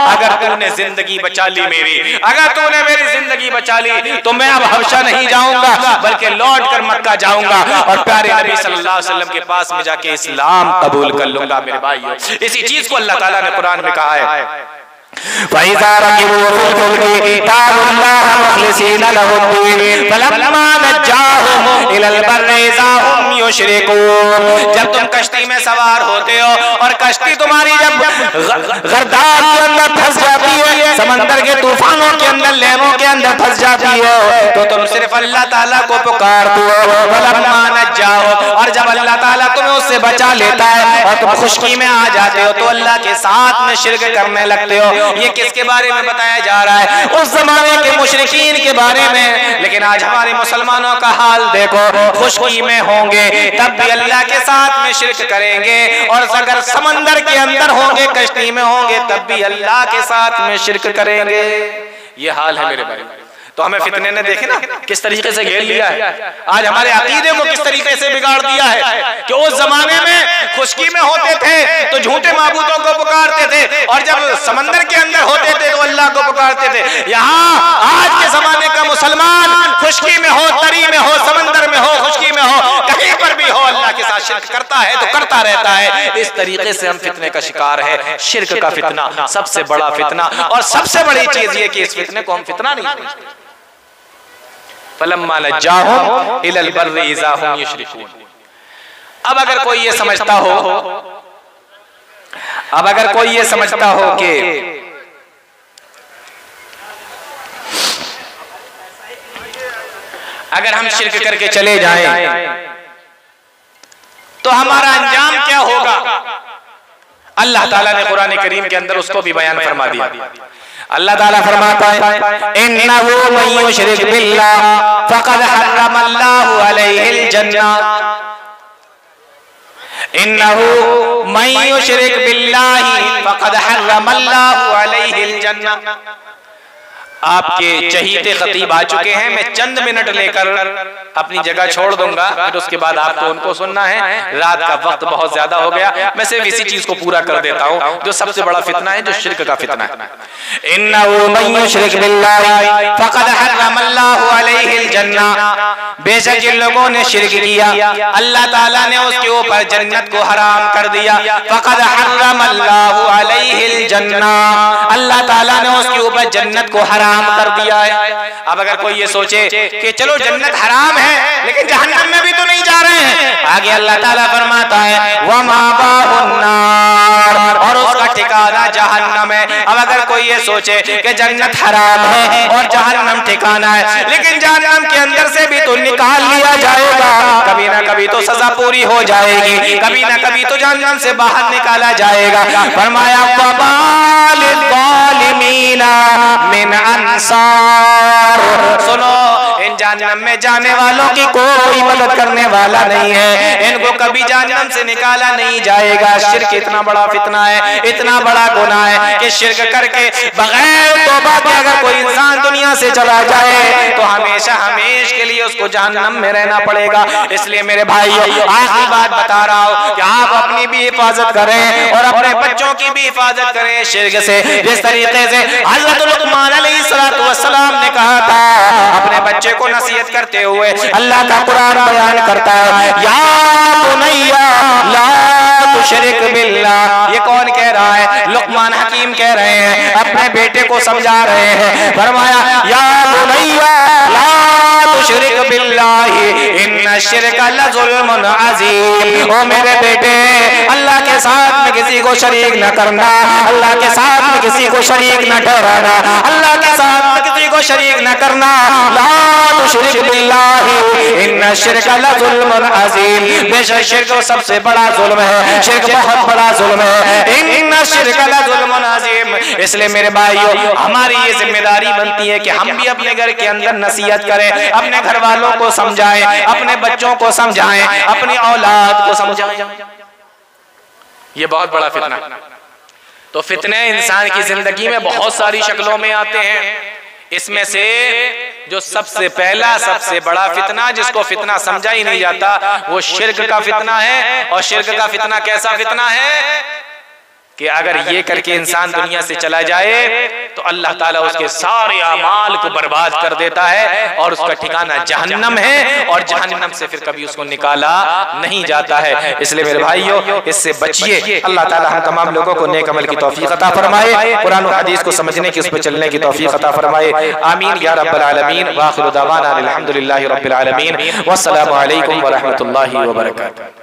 अगर तूने जिंदगी बचा ली मेरी, अगर तूने मेरी जिंदगी बचा ली तो मैं अब हबशा नहीं जाऊंगा, बल्कि लौट कर मक्का जाऊंगा और प्यारे नबी सल्लल्लाहु अलैहि वसल्लम के पास में जाके इस्लाम कबूल कर लूंगा। मेरे भाइयों, इसी चीज को अल्लाह ताला ने कुरान में कहा है, जब तुम कश्ती में सवार होते हो और कश्ती तुम्हारी जब गर्दार के अंदर फंस जाती है, समंदर के तूफानों के अंदर, लहरों के अंदर फंस जाती हो, तो तुम सिर्फ अल्लाह ताला को पुकारते हो। और जब अल्लाह ताला तुम्हें उससे बचा लेता है और तुम खुशकी में आ जाते हो तो अल्लाह के साथ में शिर्क करने लगते हो। ये किसके बारे में बताया जा रहा है? उस जमाने के मुशरिकीन के बारे में। लेकिन आज हमारे मुसलमानों का हाल देखो, खुशकी में होंगे तब भी अल्लाह के साथ में शिर्क करेंगे, और अगर समंदर के अंदर होंगे, कश्ती में होंगे, तब भी अल्लाह के साथ में शिर्क करेंगे। ये हाल है मेरे भाई। तो हमें फितने ने देखे ना किस तरीके से घेर लिया है, आज हमारे अकीदे को किस तरीके से बिगाड़ दिया है कि उस जमाने में खुशकी में होते थे तो झूठे माबूदों को पुकारते थे, और जब समंदर के अंदर होते थे तो अल्लाह को पुकारते थे। यहाँ आज के जमाने का मुसलमान खुशकी में हो, तरी में हो, समंदर में हो, खुशकी में हो, कहीं पर भी हो, अल्लाह के साथ शिर्क करता है तो करता रहता है। इस तरीके से हम फितने का शिकार है। शिर्क का फितना सबसे बड़ा फितना, और सबसे बड़ी चीज ये कि इस फितने को हम फितना नहीं समझते। फलम्मा नज्जाहुम इलल बर्रि इज़ा हुम युश्रिकून। अब अगर कोई ये समझता हो, अब अगर कोई ये समझता हो कि अगर हम शिर्क करके चले जाएं तो हमारा अंजाम क्या होगा, अल्लाह ताला ने कुरान करीम के अंदर उसको भी बयान फरमा दिया। अल्लाह ताला फरमाता है, इन्नहु मन युश्रिक बिल्लाह फक़द हर्रमल्लाहु अलैहिल जन्नह, इन्नहु मन युश्रिक बिल्लाहि फक़द हर्रमल्लाहु अलैहिल जन्नह। आपके चहीते खतीब आ चुके हैं। मैं चंद मिनट लेकर अपनी जगह छोड़ दूंगा, फिर उसके बाद आपको उनको सुनना है। रात का वक्त बहुत ज्यादा हो गया, मैं सिर्फ इसी चीज को पूरा कर देता हूँ जो सबसे बड़ा फितना है, जो शिर्क का फितना है। इन्नहु मन युश्रिक बिल्लाहि फक़द हर्रमल्लाहु अलैहिल जन्नह, बेशक जिन लोगों ने शिर्क किया अल्लाह ताला ने उसके ऊपर जन्नत को हराम कर दिया। फक़द हर्रमल्लाहु अलैहिल जन्नह, अल्लाह ताला ने उसके ऊपर जन्नत को हराम कर दिया है। अब अगर कोई ये सोचे कि चलो जन्नत हराम है लेकिन जहन्नम में भी तो नहीं जा रहे हैं, आगे अल्लाह ताला फरमाता है वमाबाहुन नार, और उसका ठिकाना जहन्नम है। अब अगर कोई ये सोचे कि जन्नत हराम है और जहन्नम ठिकाना है, लेकिन जहन्नम के अंदर से भी तो निकाल लिया जाएगा, कभी ना कभी तो सजा पूरी हो जाएगी, कभी ना कभी तो जहन्नम से बाहर निकाला जाएगा। फरमाया वबालिल ज़ालिमीना मिन अंसार, सुनो इन जहन्नम में जाने वालों की कोई मदद करने वाला नहीं है, इनको कभी जहन्नम से निकाला नहीं जाएगा। शिर्क इतना बड़ा फितना है, इतना बड़ा गुनाह है कि शिर्क करके बगैर तौबा के अगर कोई इंसान दुनिया से चला जाए तो हमेशा हमेशा के लिए उसको जहन्नम में रहना पड़ेगा। इसलिए मेरे भाइयों, आखिरी बात बता रहा हूँ कि आप अपनी भी हिफाजत करें और अपने बच्चों की भी हिफाजत करें शिर्क से। जिस तरीके से हज़रत लुक़मान अलैहिस्सलातु वस्सलाम ने कहा था अपने बच्चे को नसीहत करते हुए, अल्लाह का कुरान बयान करता है या बुनैया ला तुशरिक बिल्लाह। ये कौन कह रहा है? लुक़मान हकीम कह रहे हैं, अपने बेटे को समझा रहे हैं। फरमाया या बुनैया ला तुशरिक बिल्लाहि इन्न शिरका लज़ुल्मुन अज़ीम, ओ मेरे बेटे अल्लाह के साथ में किसी को शरीक न करना, अल्लाह के साथ में किसी को शरीक न ठहराना, अल्लाह के साथ में किसी को शरीक न करना। ला तुशरिक बिल्लाहि इन्न शिरका लज़ुल्मुन अज़ीम, बेशक शिर्क सबसे बड़ा जुल्म है, शिर्क बहुत बड़ा जुल्म है। इन्न शिरका लज़ुल्मुन अज़ीम। इसलिए मेरे भाइयों, हमारी ये जिम्मेदारी बनती है कि हम भी अपने घर के अंदर नसीहत करें, अपने घर वालों को समझाएं, अपने बच्चों को समझाएं, अपनी औलाद को समझाएं। ये बहुत बड़ा फितना। तो फितने इंसान की जिंदगी में बहुत सारी शक्लों में आते हैं। इसमें से जो सबसे पहला सबसे बड़ा फितना, जिसको फितना समझा ही नहीं जाता, वो शिर्क का फितना है। और शिर्क का फितना कैसा फितना है कि अगर ये करके इंसान दुनिया से चला जाए तो अल्लाह ताला उसके सारे अमाल को बर्बाद कर देता है और उसका ठिकाना जहन्नम है, और जहन्नम से फिर कभी उसको निकाला नहीं जाता है। इसलिए मेरे भाइयों, इससे बचिए। अल्लाह ताला हम तमाम लोगों को नेक अमल की तौफीक अता फरमाए, कुरान और हदीस को समझने की, उस पर चलने की तौफीक अता फरमाए। आमीन या रब्बल आलमीन। व आखिरु दअवाना अल्हम्दुलिल्लाहि रब्बिल आलमीन। वस्सलामु अलैकुम व रहमतुल्लाहि व बरकातुहू।